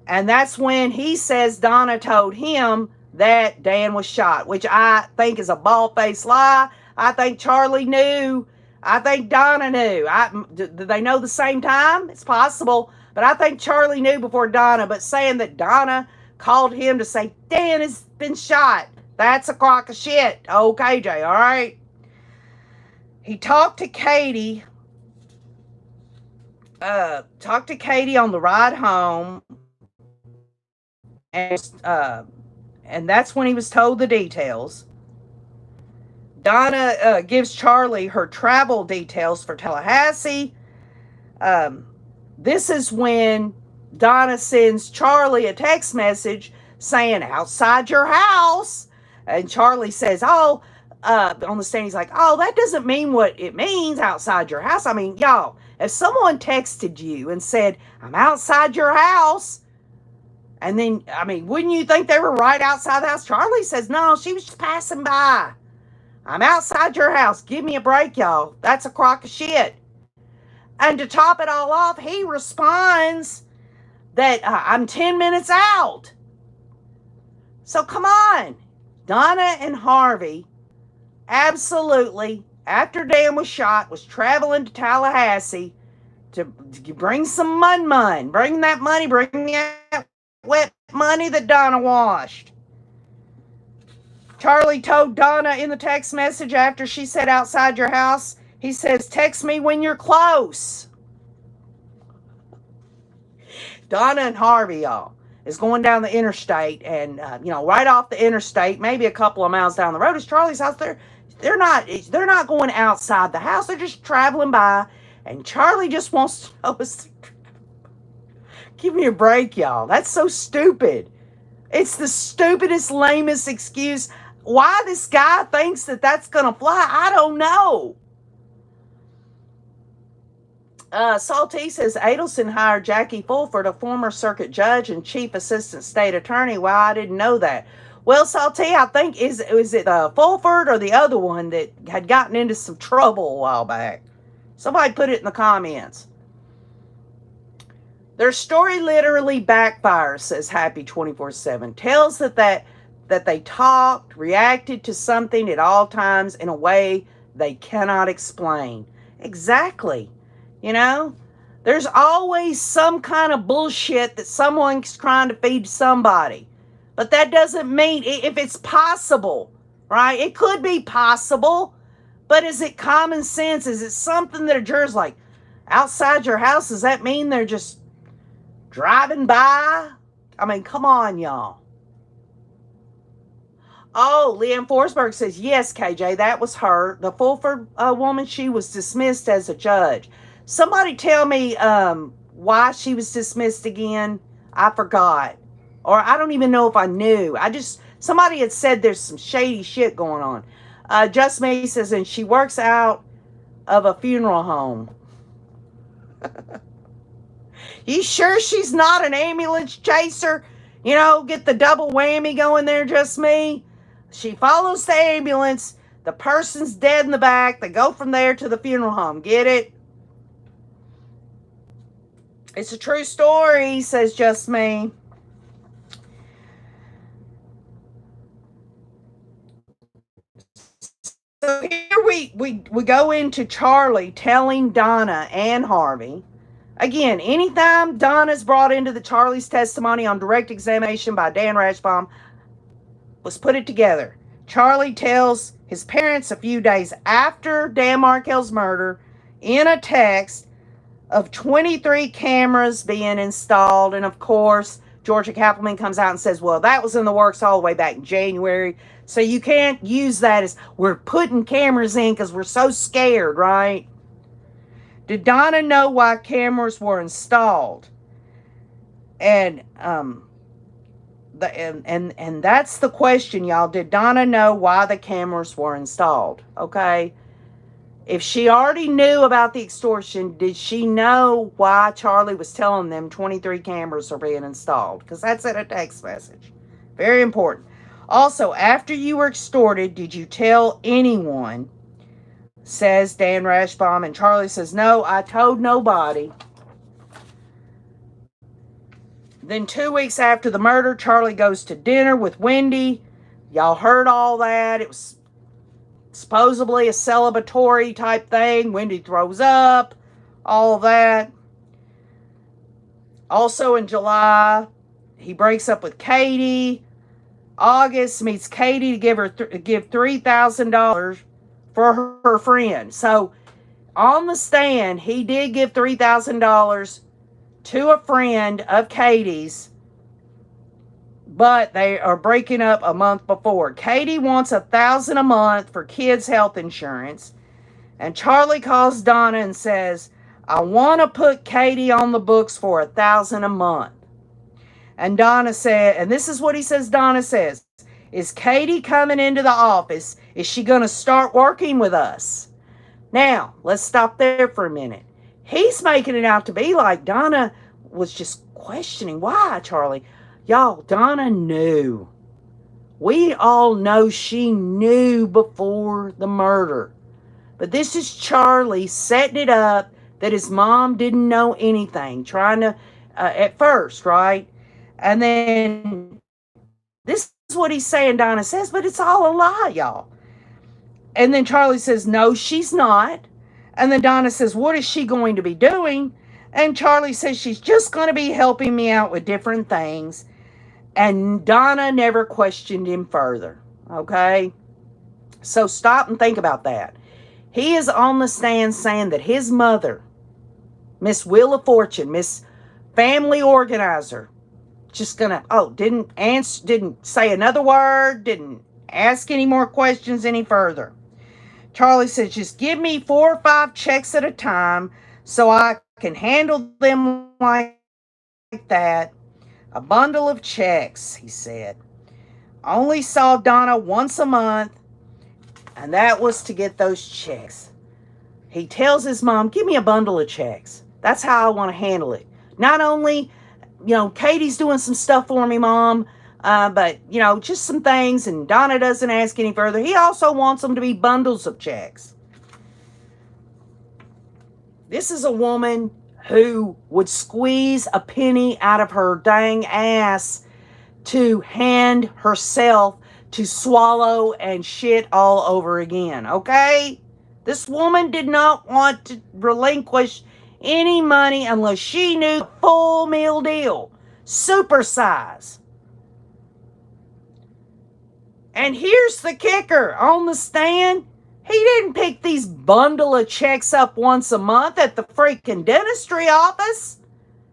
And that's when he says Donna told him that Dan was shot, which I think is a bald-faced lie. I think Charlie knew. I think Donna knew. Did they know the same time? It's possible. But I think Charlie knew before Donna. But saying that Donna called him to say, Dan has been shot, that's a crock of shit. Okay, Jay, all right? He talked to Katie. On the ride home. And that's when he was told the details. Donna gives Charlie her travel details for Tallahassee. This is when Donna sends Charlie a text message saying, outside your house. And Charlie says, on the stand, he's like, that doesn't mean what it means, outside your house. I mean, y'all, if someone texted you and said, I'm outside your house, and then, I mean, wouldn't you think they were right outside the house? Charlie says, no, she was just passing by. I'm outside your house. Give me a break, y'all. That's a crock of shit. And to top it all off, he responds that I'm 10 minutes out. So come on. Donna and Harvey absolutely, after Dan was shot, was traveling to Tallahassee to bring some mun. Bring that money. Bring that wet money that Donna washed. Charlie told Donna in the text message after she said outside your house, he says, text me when you're close. Donna and Harvey, y'all, is going down the interstate, and, right off the interstate, maybe a couple of miles down the road is Charlie's house. They're not going outside the house. They're just traveling by, and Charlie just wants to know us. Give me a break, y'all. That's so stupid. It's the stupidest, lamest excuse. Why this guy thinks that that's going to fly, I don't know. Salty says Adelson hired Jackie Fulford, a former circuit judge and chief assistant state attorney. Well, I didn't know that. Well, Salty, I think, is it Fulford or the other one that had gotten into some trouble a while back? Somebody put it in the comments. Their story literally backfires, says Happy 24/7. Tells that they talked, reacted to something at all times in a way they cannot explain. Exactly. There's always some kind of bullshit that someone's trying to feed somebody. But that doesn't mean, if it's possible, right? It could be possible, but is it common sense? Is it something that a juror's like, outside your house, does that mean they're just driving by? I mean, come on, y'all. Oh, Leanne Forsberg says, yes, KJ, that was her. The Fulford woman, she was dismissed as a judge. Somebody tell me why she was dismissed again. I forgot. Or I don't even know if I knew. Somebody had said there's some shady shit going on. Just Me says, and she works out of a funeral home. You sure she's not an ambulance chaser? Get the double whammy going there, Just Me. She follows the ambulance. The person's dead in the back. They go from there to the funeral home. Get it? It's a true story, says Just Me. So here we go into Charlie telling Donna and Harvey. Again, anytime Donna's brought into the Charlie's testimony on direct examination by Dan Rashbaum, let's put it together. Charlie tells his parents a few days after Dan Markel's murder in a text of 23 cameras being installed. And of course, Georgia Kappelman comes out and says, well, that was in the works all the way back in January. So you can't use that as we're putting cameras in because we're so scared, right? Did Donna know why cameras were installed? And and that's the question, y'all. Did Donna know why the cameras were installed? Okay. If she already knew about the extortion, did she know why Charlie was telling them 23 cameras are being installed? Because that's in a text message. Very important. Also, after you were extorted, did you tell anyone? Says Dan Rashbaum. And Charlie says, no, I told nobody. Then 2 weeks after the murder, Charlie goes to dinner with Wendy. Y'all heard all that. It was supposedly a celebratory type thing. Wendy throws up, all of that. Also in July, he breaks up with Katie. August meets Katie to give $3,000 for her friend. So on the stand, he did give $3,000 to a friend of Katie's, but they are breaking up a month before. Katie wants $1,000 a month for kids' health insurance, and Charlie calls Donna and says, I want to put Katie on the books for $1,000 a month. And Donna said, and this is what he says Donna says, is Katie coming into the office? Is she going to start working with us? Now, let's stop there for a minute. He's making it out to be like Donna was just questioning. Why, Charlie? Y'all, Donna knew. We all know she knew before the murder. But this is Charlie setting it up that his mom didn't know anything, trying to, at first, right? And then this is what he's saying, Donna says, but it's all a lie, y'all. And then Charlie says, no, she's not. And then Donna says, what is she going to be doing? And Charlie says, she's just going to be helping me out with different things. And Donna never questioned him further. Okay? So stop and think about that. He is on the stand saying that his mother, Miss Wheel of Fortune, Miss Family Organizer, just gonna, didn't say another word, didn't ask any more questions any further. Charlie says, just give me 4 or 5 checks at a time so I can handle them like that. A bundle of checks, he said. Only saw Donna once a month, and that was to get those checks. He tells his mom, give me a bundle of checks. That's how I want to handle it. Not only, Katie's doing some stuff for me, Mom, but, just some things, and Donna doesn't ask any further. He also wants them to be bundles of checks. This is a woman who would squeeze a penny out of her dang ass to hand herself to swallow and shit all over again, okay? This woman did not want to relinquish any money unless she knew the full meal deal. Super size. And here's the kicker. On the stand, he didn't pick these bundle of checks up once a month at the freaking dentistry office.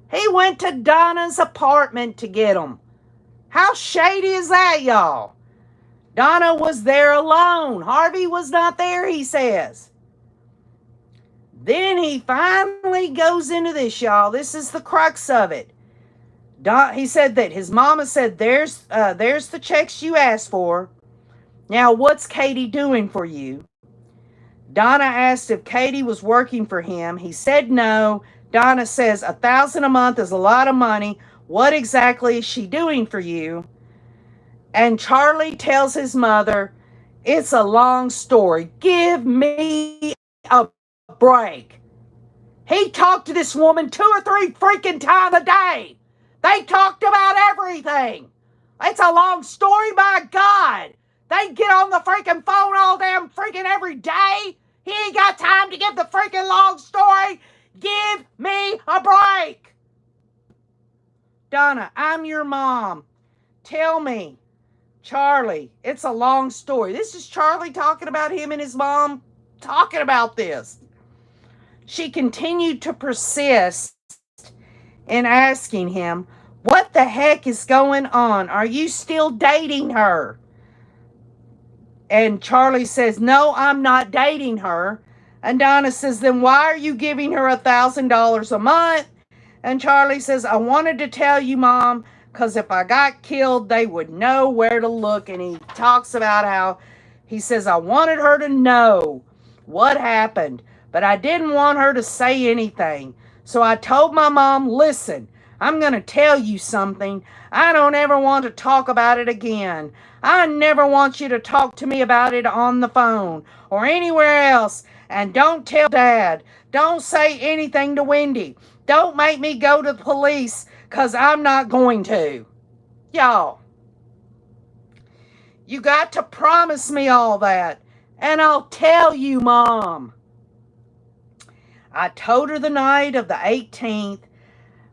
He went to Donna's apartment to get them. How shady is that, y'all? Donna was there alone. Harvey was not there, he says. Then he finally goes into this, y'all. This is the crux of it. He said that his mama said, there's the checks you asked for. Now, what's Katie doing for you? Donna asked if Katie was working for him. He said no. Donna says, $1,000 a month is a lot of money. What exactly is she doing for you? And Charlie tells his mother, it's a long story. Give me a break. He talked to this woman 2 or 3 freaking times a day. They talked about everything. It's a long story, by God. They get on the freaking phone all damn freaking every day. He ain't got time to give the freaking long story. Give me a break. Donna, I'm your mom. Tell me, Charlie, it's a long story. This is Charlie talking about him and his mom talking about this. She continued to persist in asking him, what the heck is going on? Are you still dating her? And Charlie says, no, I'm not dating her. And Donna says, then why are you giving her $1,000 a month? And Charlie says, I wanted to tell you, Mom, because if I got killed, they would know where to look. And he talks about how he says, I wanted her to know what happened, but I didn't want her to say anything. So I told my mom, listen, I'm going to tell you something. I don't ever want to talk about it again. I never want you to talk to me about it on the phone or anywhere else. And don't tell Dad. Don't say anything to Wendy. Don't make me go to the police, because I'm not going to. Y'all, you got to promise me all that, and I'll tell you, Mom. I told her the night of the 18th,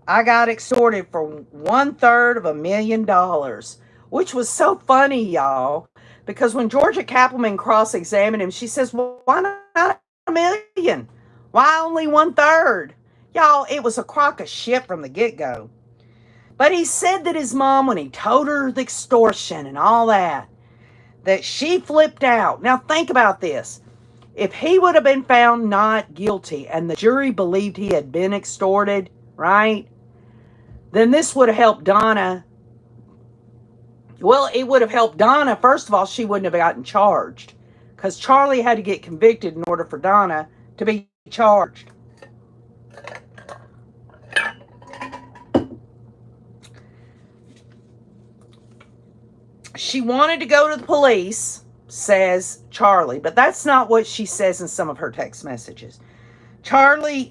I got extorted for $250,000, which was so funny, y'all, because when Georgia Kappelman cross-examined him, she says, well, why not $1 million? Why only 1/3? Y'all, it was a crock of shit from the get-go. But he said that his mom, when he told her the extortion and all that she flipped out. Now, think about this. If he would have been found not guilty and the jury believed he had been extorted, right, then this would have helped Donna. Well, it would have helped Donna. First of all, she wouldn't have gotten charged, because Charlie had to get convicted in order for Donna to be charged. She wanted to go to the police, says Charlie, but that's not what she says in some of her text messages. Charlie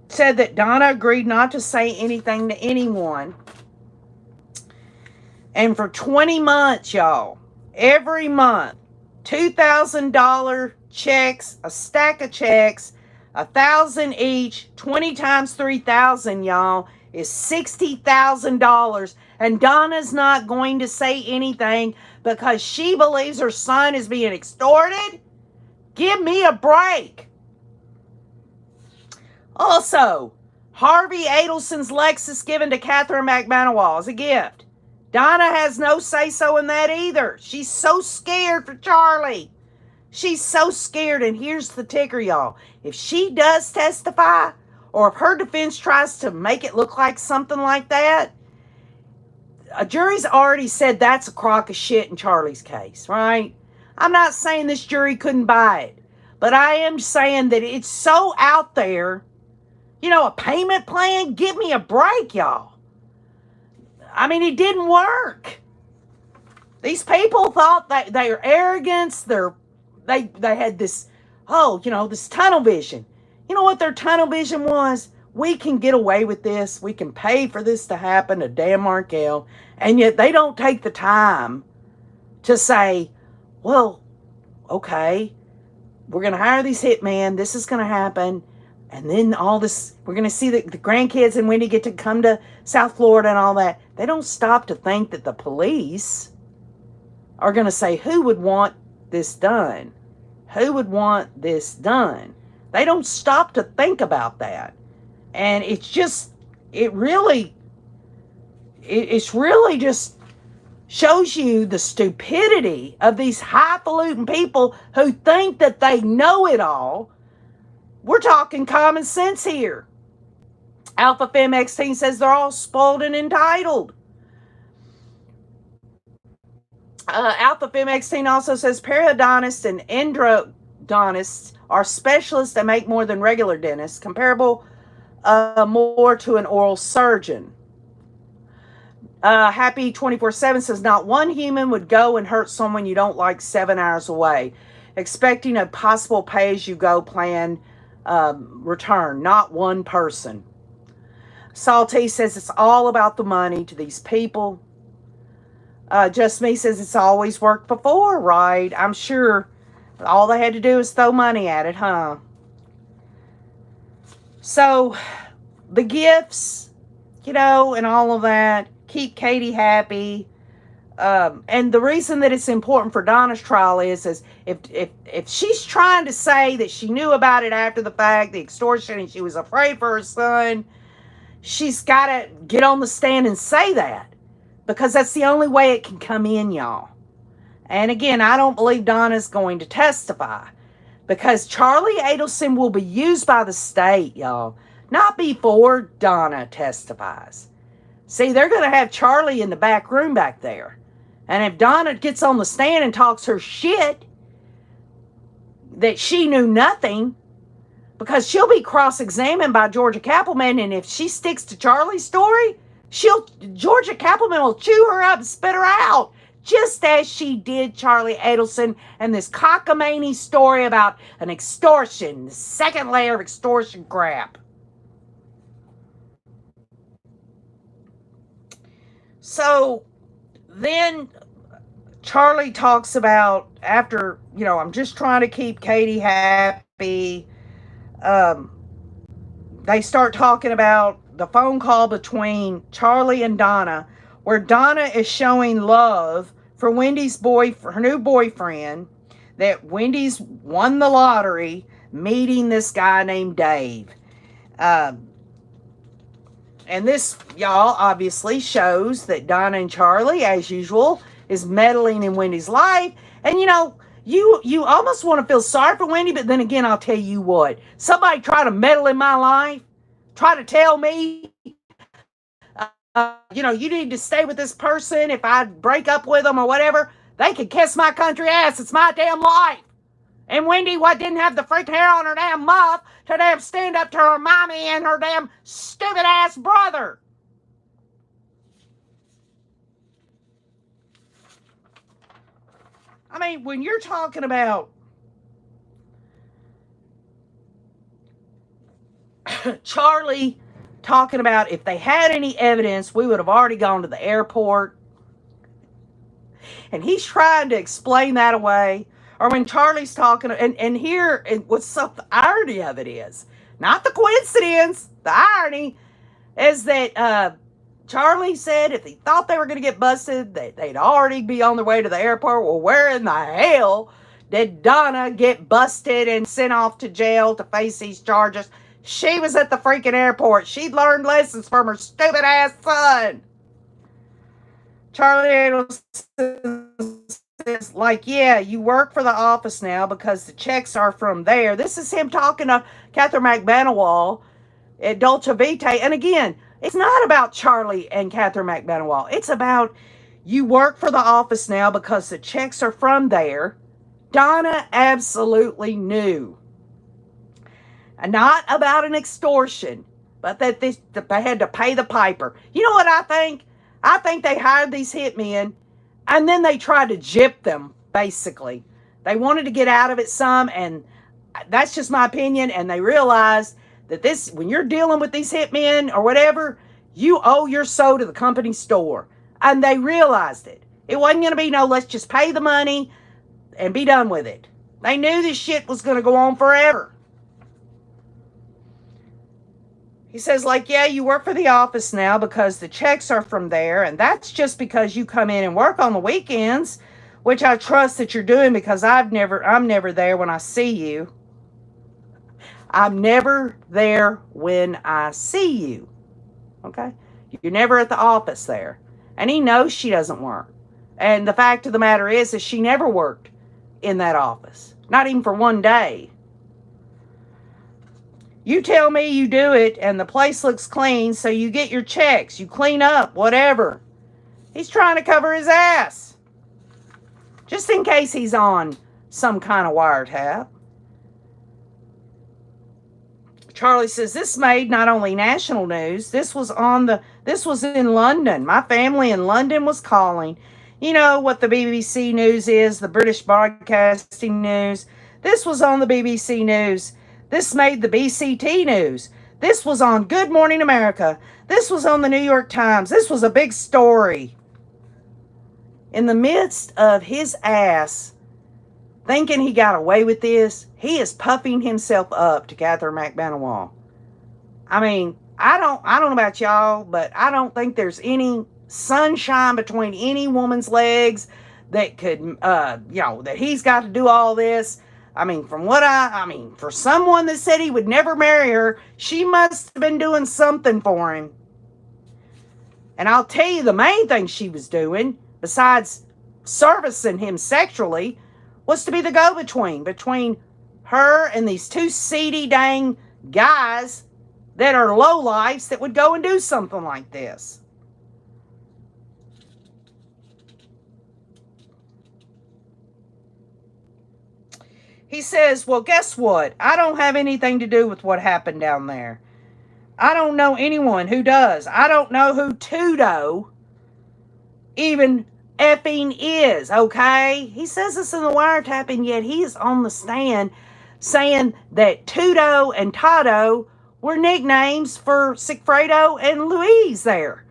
said that Donna agreed not to say anything to anyone. And for 20 months, y'all, every month, $2,000 checks, a stack of checks, $1,000 each, 20 times 3,000, y'all, is $60,000. And Donna's not going to say anything because she believes her son is being extorted? Give me a break. Also, Harvey Adelson's Lexus given to Catherine McManawal as a gift. Donna has no say-so in that either. She's so scared for Charlie. She's so scared, and here's the ticker, y'all. If she does testify, or if her defense tries to make it look like something like that, a jury's already said that's a crock of shit in Charlie's case, right? I'm not saying this jury couldn't buy it, but I am saying that it's so out there. You know, a payment plan? Give me a break, y'all. I mean, it didn't work. These people thought that their arrogance, they had this, this tunnel vision. You know what their tunnel vision was? We can get away with this. We can pay for this to happen to Dan Markell. And yet they don't take the time to say, well, okay, we're going to hire these hitmen. This is going to happen. And then all this, we're going to see the grandkids and Wendy get to come to South Florida and all that. They don't stop to think that the police are going to say, who would want this done? Who would want this done? They don't stop to think about that. And it's really just shows you the stupidity of these highfalutin people who think that they know it all. We're talking common sense here. Alpha Femme X-Teen says they're all spoiled and entitled. Alpha Femme X-Teen also says periodontists and endodontists are specialists that make more than regular dentists, comparable more to an oral surgeon. Happy 24/7 says not one human would go and hurt someone you don't like 7 hours away, expecting a possible pay-as-you-go plan return. Not one person. Salty says it's all about the money to these people. Just Me says it's always worked before, right? I'm sure all they had to do is throw money at it, huh? So, the gifts, and all of that, keep Katie happy. And the reason that it's important for Donna's trial is if she's trying to say that she knew about it after the fact, the extortion, and she was afraid for her son, she's got to get on the stand and say that, because that's the only way it can come in, y'all. And again, I don't believe Donna's going to testify. Because Charlie Adelson will be used by the state, y'all, not before Donna testifies. See, they're going to have Charlie in the back room back there. And if Donna gets on the stand and talks her shit that she knew nothing, because she'll be cross-examined by Georgia Cappleman, and if she sticks to Charlie's story, Georgia Cappleman will chew her up and spit her out, just as she did Charlie Adelson and this cockamamie story about an extortion, the second layer of extortion crap. So then Charlie talks about, after, I'm just trying to keep Katie happy. They start talking about the phone call between Charlie and Donna, where Donna is showing love for Wendy's her new boyfriend, that Wendy's won the lottery, meeting this guy named Dave. And this, y'all, obviously shows that Donna and Charlie, as usual, is meddling in Wendy's life. And, you almost want to feel sorry for Wendy, but then again, I'll tell you what. Somebody try to meddle in my life, try to tell me, you need to stay with this person if I break up with them or whatever. They could kiss my country ass. It's my damn life. And Wendy, didn't have the freaking hair on her damn muff to damn stand up to her mommy and her damn stupid ass brother. I mean, when you're talking about Charlie talking about if they had any evidence, we would have already gone to the airport. And he's trying to explain that away. Or when Charlie's talking, and here, what's the irony of it is, not the coincidence, the irony is that Charlie said if he thought they were going to get busted, that they'd already be on their way to the airport. Well, where in the hell did Donna get busted and sent off to jail to face these charges? She was at the freaking airport. She'd learned lessons from her stupid ass son. Charlie Adelson says, yeah, you work for the office now because the checks are from there. This is him talking to Catherine McBanawal at Dolce Vita. And again, it's not about Charlie and Catherine McBanawal. It's about you work for the office now because the checks are from there. Donna absolutely knew. And not about an extortion, but that they had to pay the piper. You know what I think? I think they hired these hitmen and then they tried to gyp them, basically. They wanted to get out of it some, and that's just my opinion, and they realized that when you're dealing with these hitmen or whatever, you owe your soul to the company store. And they realized it. It wasn't going to be let's just pay the money and be done with it. They knew this shit was going to go on forever. He says, yeah, you work for the office now because the checks are from there, and that's just because you come in and work on the weekends, which I trust that you're doing because I'm never there when I see you. I'm never there when I see you. Okay? You're never at the office there. And he knows she doesn't work. And the fact of the matter is she never worked in that office. Not even for one day. You tell me you do it and the place looks clean, so you get your checks. You clean up, whatever. He's trying to cover his ass. Just in case he's on some kind of wiretap. Charlie says, this made not only national news, this was in London. My family in London was calling. You know what the BBC News is, the British Broadcasting News. This was on the BBC News. This made the BCT News. This was on Good Morning America. This was on the New York Times. This was a big story. In the midst of his ass thinking he got away with this, he is puffing himself up to Catherine McBanawal. I mean, I don't know about y'all, but I don't think there's any sunshine between any woman's legs that could, that he's got to do all this. I mean, for someone that said he would never marry her, she must have been doing something for him. And I'll tell you the main thing she was doing, besides servicing him sexually, was to be the go-between between Her and these two seedy dang guys that are lowlifes that would go and do something like this. He says, well, guess what? I don't have anything to do with what happened down there. I don't know anyone who does. I don't know who Tudo even effing is, okay? He says this in the wiretapping, yet he is on the stand saying that Tudo and Tato were nicknames for Sigfredo and Louise there.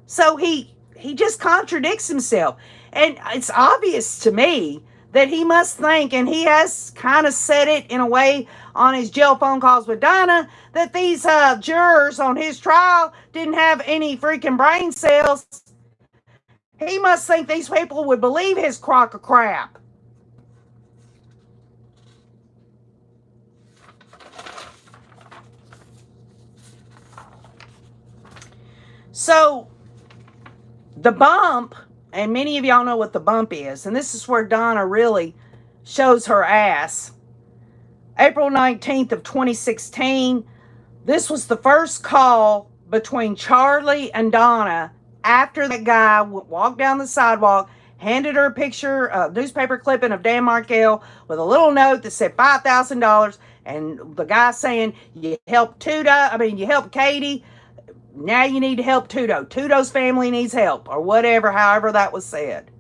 So he just contradicts himself. And it's obvious to me that he must think, and he has kind of said it in a way on his jail phone calls with Donna, that these jurors on his trial didn't have any freaking brain cells. He must think these people would believe his crock of crap. So, the bump, and many of y'all know what the bump is, and this is where Donna really shows her ass. April 19th of 2016, this was the first call between Charlie and Donna after that guy walked down the sidewalk, handed her a picture, a newspaper clipping of Dan Markel with a little note that said $5,000, and the guy saying, you helped Katie, now you need to help Tudo. Tudo's family needs help, or whatever, however that was said.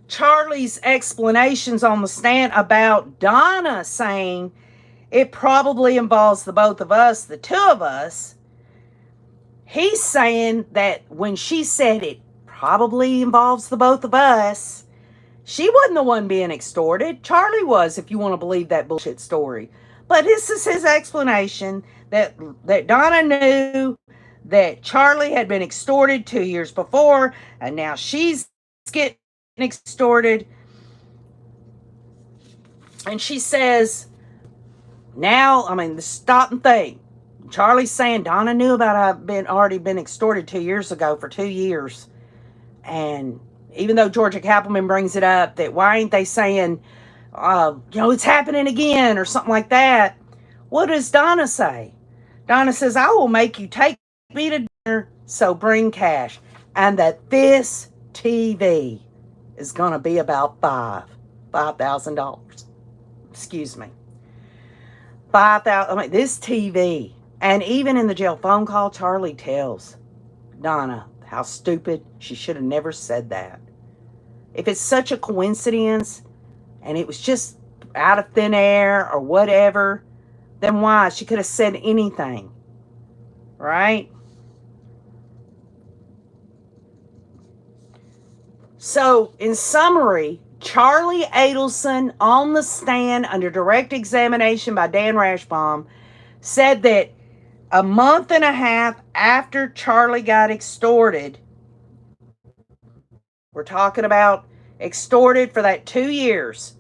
Charlie's explanations on the stand about Donna saying it probably involves the both of us, the two of us. He's saying that when she said it probably involves the both of us, she wasn't the one being extorted. Charlie was, if you want to believe that bullshit story. But this is his explanation, that Donna knew that Charlie had been extorted 2 years before, and now she's getting extorted. And she says, stop and think. Charlie's saying Donna knew about I've already been extorted 2 years ago for 2 years. And even though Georgia Kappelman brings it up, that why ain't they saying, it's happening again or something like that. What does Donna say? Donna says, I will make you take me to dinner, so bring cash. And that this TV is going to be about $5,000. Excuse me. $5,000. This TV. And even in the jail phone call, Charlie tells Donna how stupid, she should have never said that. If it's such a coincidence, and it was just out of thin air or whatever, then why? She could have said anything. Right? So, in summary, Charlie Adelson on the stand under direct examination by Dan Rashbaum said that a month and a half after Charlie got extorted, we're talking about extorted for that 2 years,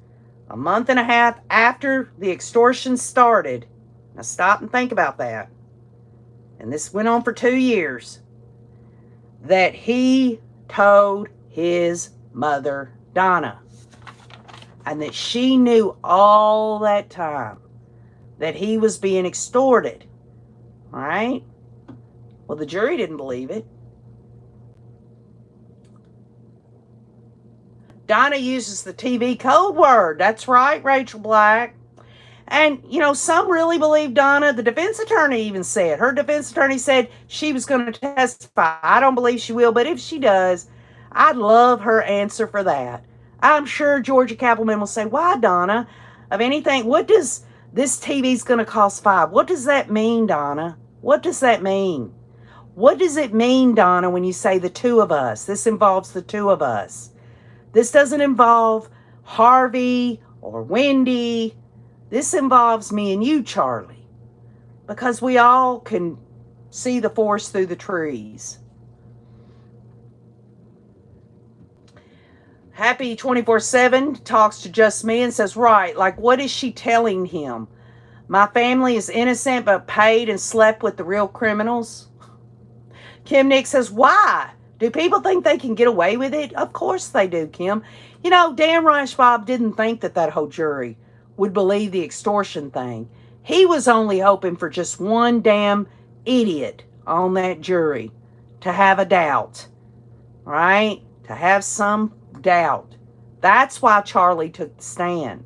a month and a half after the extortion started. Now stop and think about that. And this went on for 2 years. That he told his mother, Donna, and that she knew all that time that he was being extorted. All right? Well, the jury didn't believe it. Donna uses the TV code word. That's right, Rachel Black. And, some really believe Donna. The defense attorney even said, her defense attorney said she was going to testify. I don't believe she will, but if she does, I'd love her answer for that. I'm sure Georgia Kappelman will say, why, Donna? Of anything, what does this TV's going to cost $5? What does that mean, Donna? What does that mean? What does it mean, Donna, when you say the two of us? This involves the two of us. This doesn't involve Harvey or Wendy. This involves me and you, Charlie. Because we all can see the forest through the trees. Happy 24/7 talks to Just Me and says, right, like what is she telling him? My family is innocent but paid and slept with the real criminals. Kim Nick says, why Do people think they can get away with it? Of course they do, Kim. You know, Dan Reichbob didn't think that whole jury would believe the extortion thing. He was only hoping for just one damn idiot on that jury to have a doubt, right? To have some doubt. That's why Charlie took the stand.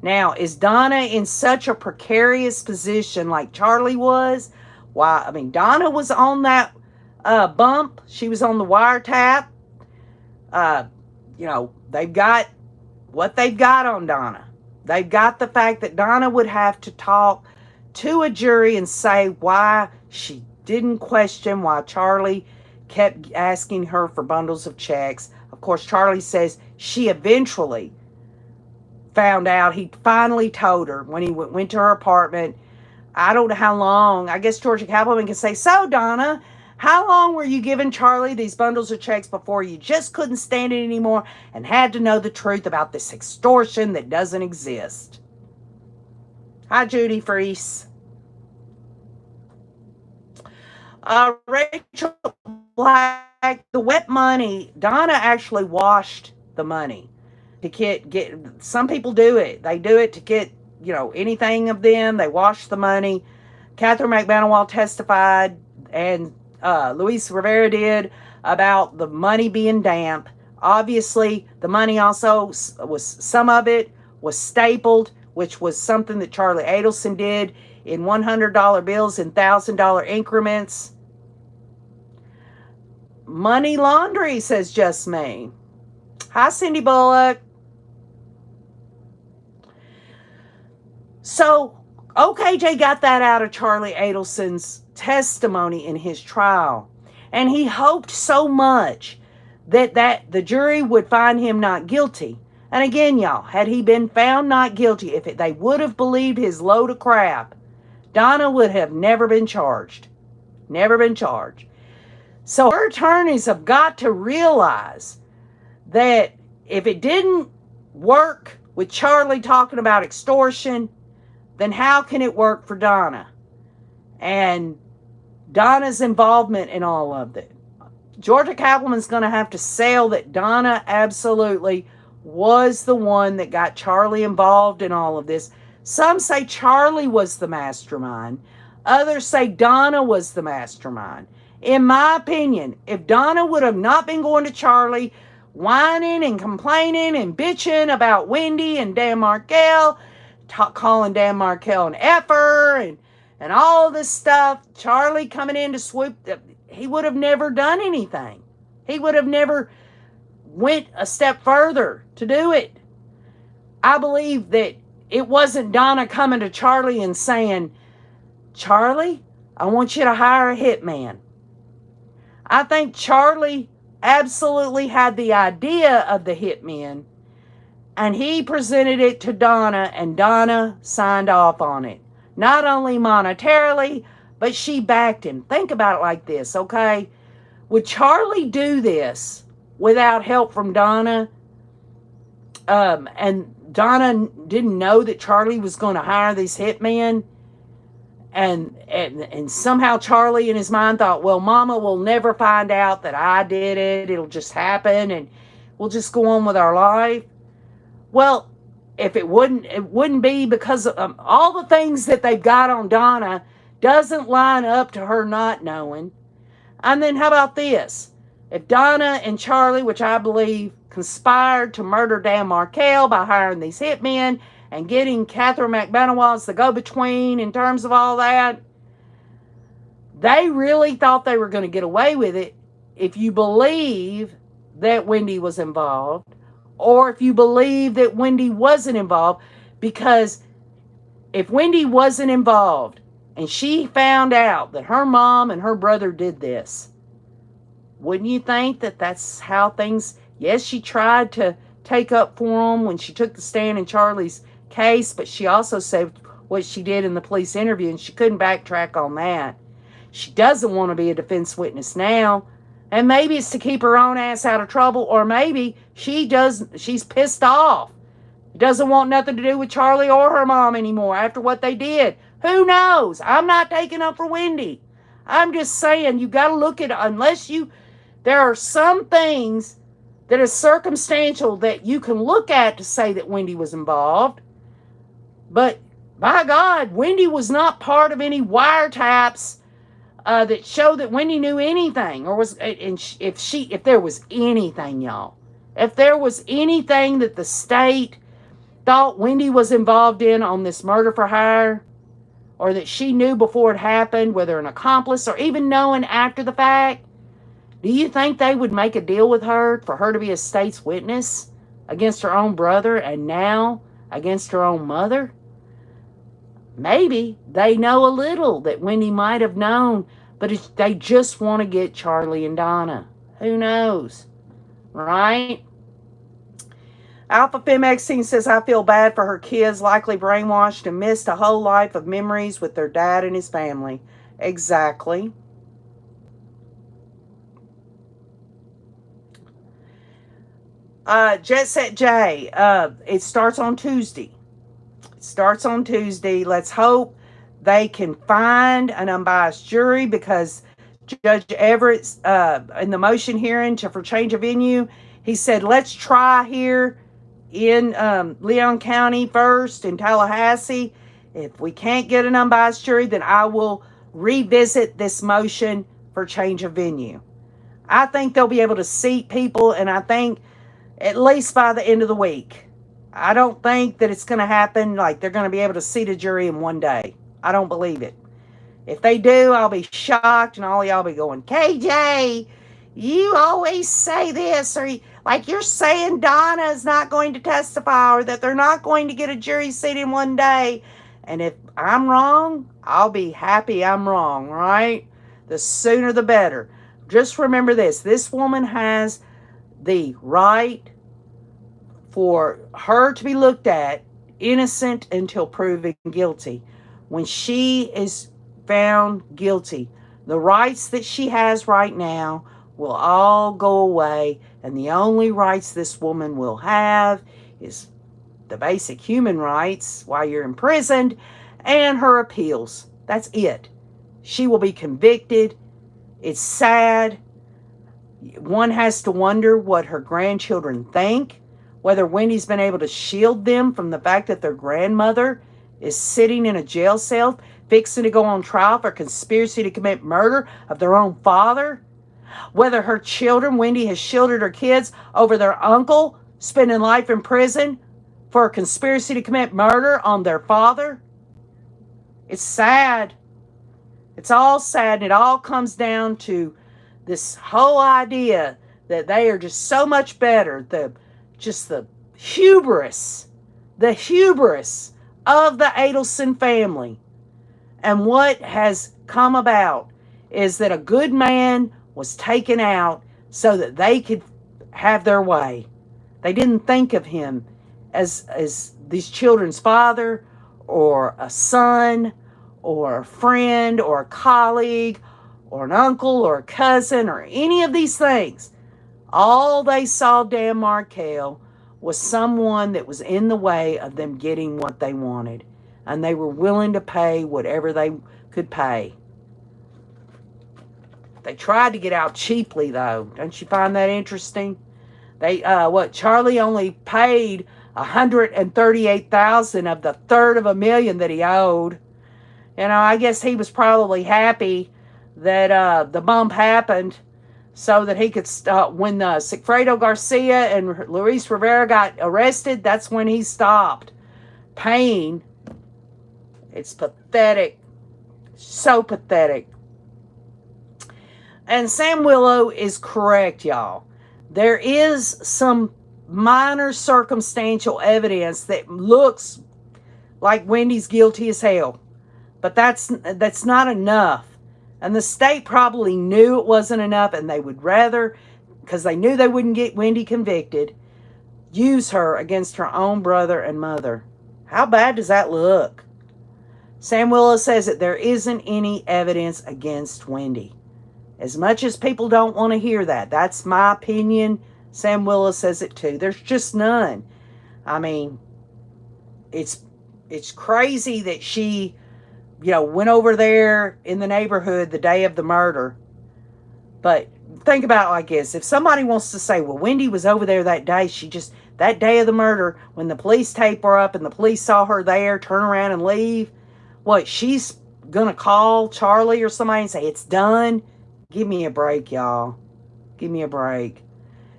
Now, is Donna in such a precarious position like Charlie was? Why, I mean, Donna was on that bump. She was on the wiretap. You know, they've got what they've got on Donna. They've got the fact that Donna would have to talk to a jury and say why she didn't question why Charlie kept asking her for bundles of checks. Of course, Charlie says she eventually found out. He finally told her when he went to her apartment. I don't know how long. I guess Georgia Cappleman can say, so Donna, how long were you giving Charlie these bundles of checks before you just couldn't stand it anymore and had to know the truth about this extortion that doesn't exist? Hi, Judy Freese. Rachel Black, the wet money, Donna actually washed the money to get some people do it. They do it to get, you know, anything of them. They wash the money. Catherine McManawal testified, and Luis Rivera did, about the money being damp. Obviously, the money also was, some of it was stapled, which was something that Charlie Adelson did in $100 bills in $1,000 increments. Money laundry, says Just Me. Hi, Cindy Bullock. So, OKJ got that out of Charlie Adelson's testimony in his trial. And he hoped so much that the jury would find him not guilty. And again, y'all, had he been found not guilty, if they would have believed his load of crap, Donna would have never been charged. Never been charged. So her attorneys have got to realize that if it didn't work with Charlie talking about extortion, then how can it work for Donna? And Donna's involvement in all of it. Georgia Cappleman's going to have to sell that Donna absolutely was the one that got Charlie involved in all of this. Some say Charlie was the mastermind. Others say Donna was the mastermind. In my opinion, if Donna would have not been going to Charlie, whining and complaining and bitching about Wendy and Dan Markel, calling Dan Markel an effer and all this stuff, Charlie coming in to swoop, he would have never done anything. He would have never went a step further to do it. I believe that it wasn't Donna coming to Charlie and saying, Charlie, I want you to hire a hitman. I think Charlie absolutely had the idea of the hitman, and he presented it to Donna, and Donna signed off on it. Not only monetarily, but she backed him. Think about it like this, okay? Would Charlie do this without help from Donna? And Donna didn't know that Charlie was going to hire these hitmen? And somehow Charlie in his mind thought, well, Mama will never find out that I did it. It'll just happen and we'll just go on with our life. Well, if it wouldn't be because of all the things that they've got on Donna doesn't line up to her not knowing. And then how about this? If Donna and Charlie, which I believe conspired to murder Dan Markel by hiring these hitmen and getting Catherine McManawal as the go-between in terms of all that, they really thought they were going to get away with it if you believe that Wendy was involved, or if you believe that Wendy wasn't involved, because if Wendy wasn't involved and she found out that her mom and her brother did this, wouldn't you think that that's how things... Yes, she tried to take up for him when she took the stand in Charlie's case, but she also said what she did in the police interview, and she couldn't backtrack on that. She doesn't want to be a defense witness now, and maybe it's to keep her own ass out of trouble, or maybe she's pissed off. Doesn't want nothing to do with Charlie or her mom anymore after what they did. Who knows? I'm not taking up for Wendy. I'm just saying, you got to look at, unless you There are some things that is circumstantial that you can look at to say that Wendy was involved. But by God, Wendy was not part of any wiretaps that showed that Wendy knew anything, or was, and if there was anything, y'all, if there was anything that the state thought Wendy was involved in on this murder for hire, or that she knew before it happened, whether an accomplice or even knowing after the fact, do you think they would make a deal with her for her to be a state's witness against her own brother and now against her own mother? Maybe they know a little that Wendy might have known, but they just want to get Charlie and Donna. Who knows? Right? Alpha Femexine says, I feel bad for her kids, likely brainwashed and missed a whole life of memories with their dad and his family. Exactly. Jet Set J, it starts on Tuesday. Let's hope they can find an unbiased jury, because Judge Everett, in the motion hearing for change of venue, he said, let's try here in Leon County first, in Tallahassee. If we can't get an unbiased jury, then I will revisit this motion for change of venue. I think they'll be able to seat people, and I think at least by the end of the week. I don't think that it's going to happen like they're going to be able to seat a jury in one day. I don't believe it. If they do, I'll be shocked, and all y'all be going, KJ, you always say this, or like you're saying Donna is not going to testify, or that they're not going to get a jury seat in one day. And if I'm wrong, I'll be happy I'm wrong, right? The sooner the better. Just remember this. This woman has the right for her to be looked at innocent until proven guilty. When she is found guilty, the rights that she has right now will all go away, and the only rights this woman will have is the basic human rights while you're imprisoned and her appeals. That's it. She will be convicted. It's sad. One has to wonder what her grandchildren think, whether Wendy's been able to shield them from the fact that their grandmother is sitting in a jail cell fixing to go on trial for conspiracy to commit murder of their own father, whether her children, Wendy has shielded her kids over their uncle spending life in prison for a conspiracy to commit murder on their father. It's sad. It's all sad, and it all comes down to this whole idea that they are just so much better. The hubris of the Adelson family. And what has come about is that a good man was taken out so that they could have their way. They didn't think of him as these children's father, or a son, or a friend, or a colleague, or an uncle, or a cousin, or any of these things. All they saw Dan Markell was someone that was in the way of them getting what they wanted. And they were willing to pay whatever they could pay. They tried to get out cheaply, though. Don't you find that interesting? Charlie only paid $138,000 of the third of $1 million that he owed. You know, I guess he was probably happy that the bump happened so that he could stop. When Sigfredo Garcia and Luis Rivera got arrested, that's when he stopped paying. It's pathetic. So pathetic. And Sam Willow is correct, y'all. There is some minor circumstantial evidence that looks like Wendy's guilty as hell. But that's not enough. And the state probably knew it wasn't enough, and they would rather, because they knew they wouldn't get Wendy convicted, use her against her own brother and mother. How bad does that look? Sam Willow says that there isn't any evidence against Wendy. As much as people don't want to hear that, that's my opinion. Sam Willow says it too. There's just none. I mean, it's crazy that she, went over there in the neighborhood the day of the murder. But think about it like this. If somebody wants to say, well, Wendy was over there that day, that day of the murder, when the police tape her up and the police saw her there, turn around and leave, what, she's going to call Charlie or somebody and say, it's done? Give me a break, y'all. Give me a break.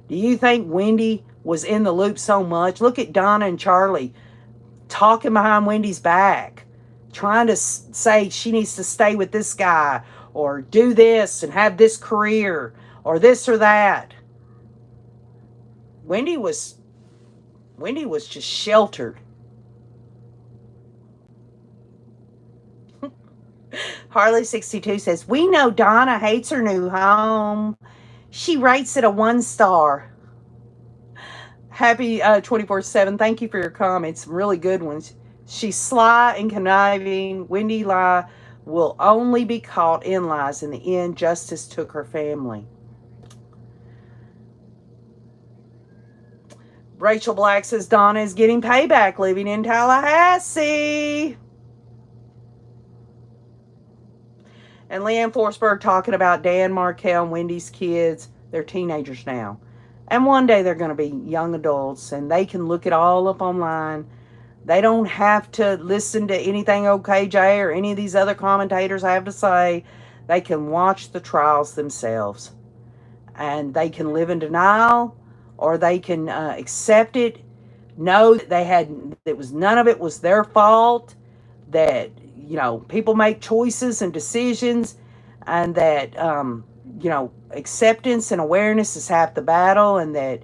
Do you think Wendy was in the loop so much? Look at Donna and Charlie talking behind Wendy's back, trying to say she needs to stay with this guy or do this and have this career or this or that. Wendy was just sheltered. Harley62 says, we know Donna hates her new home. She rates it a 1 star. Happy 24/7. Thank you for your comments. Some really good ones. She's sly and conniving. Wendy Lie will only be caught in lies. In the end, justice took her family. Rachel Black says Donna is getting payback living in Tallahassee. And Leanne Forsberg talking about Dan Markel and Wendy's kids. They're teenagers now. And one day they're going to be young adults, and they can look it all up online. They don't have to listen to anything OKJ or any of these other commentators have to say. They can watch the trials themselves. And they can live in denial, or they can accept it, know that none of it was their fault, that, people make choices and decisions, and that, acceptance and awareness is half the battle, and that,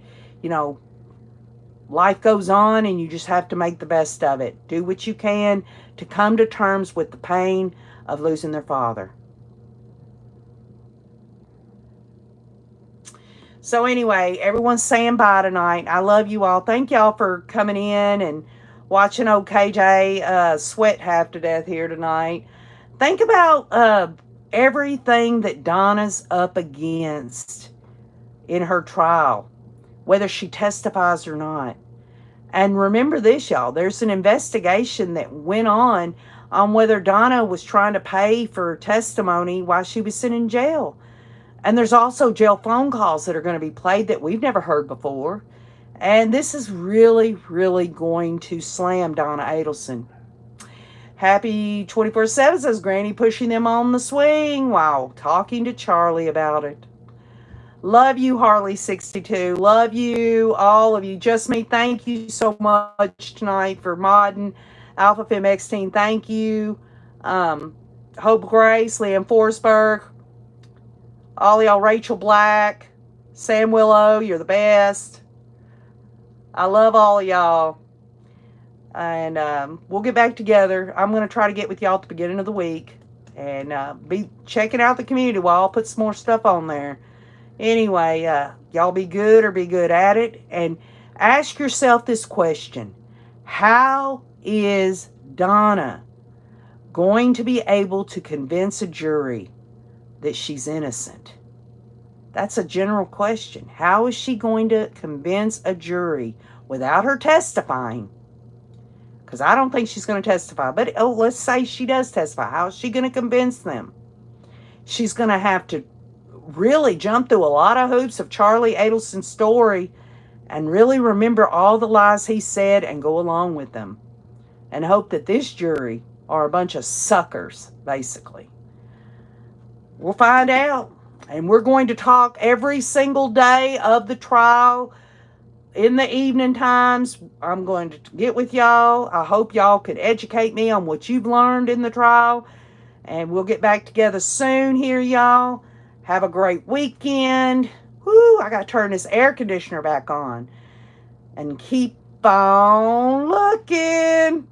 life goes on and you just have to make the best of it. Do what you can to come to terms with the pain of losing their father. So anyway, everyone's saying bye tonight. I love you all. Thank y'all for coming in and watching OKJ sweat half to death here tonight. Think about everything that Donna's up against in her trial, whether she testifies or not. And remember this, y'all, there's an investigation that went on whether Donna was trying to pay for testimony while she was sitting in jail. And there's also jail phone calls that are going to be played that we've never heard before. And this is really, really going to slam Donna Adelson. Happy 24/7 says Granny pushing them on the swing while talking to Charlie about it. Love you, Harley62. Love you, all of you. Just me, thank you so much tonight for modding. Alpha Fem X-Teen, thank you. Hope Grace, Liam Forsberg, all y'all, Rachel Black, Sam Willow, you're the best. I love all of y'all. And we'll get back together. I'm going to try to get with y'all at the beginning of the week. And be checking out the community while I'll put some more stuff on there. Anyway, y'all be good or be good at it. And ask yourself this question. How is Donna going to be able to convince a jury that she's innocent? That's a general question. How is she going to convince a jury without her testifying? Because I don't think she's going to testify. But let's say she does testify. How is she going to convince them? She's going to have to really jump through a lot of hoops of Charlie Adelson's story and really remember all the lies he said and go along with them. And hope that this jury are a bunch of suckers, basically. We'll find out. And we're going to talk every single day of the trial in the evening times. I'm going to get with y'all. I hope y'all could educate me on what you've learned in the trial. And we'll get back together soon here, y'all. Have a great weekend. Whoo, I got to turn this air conditioner back on. And keep on looking.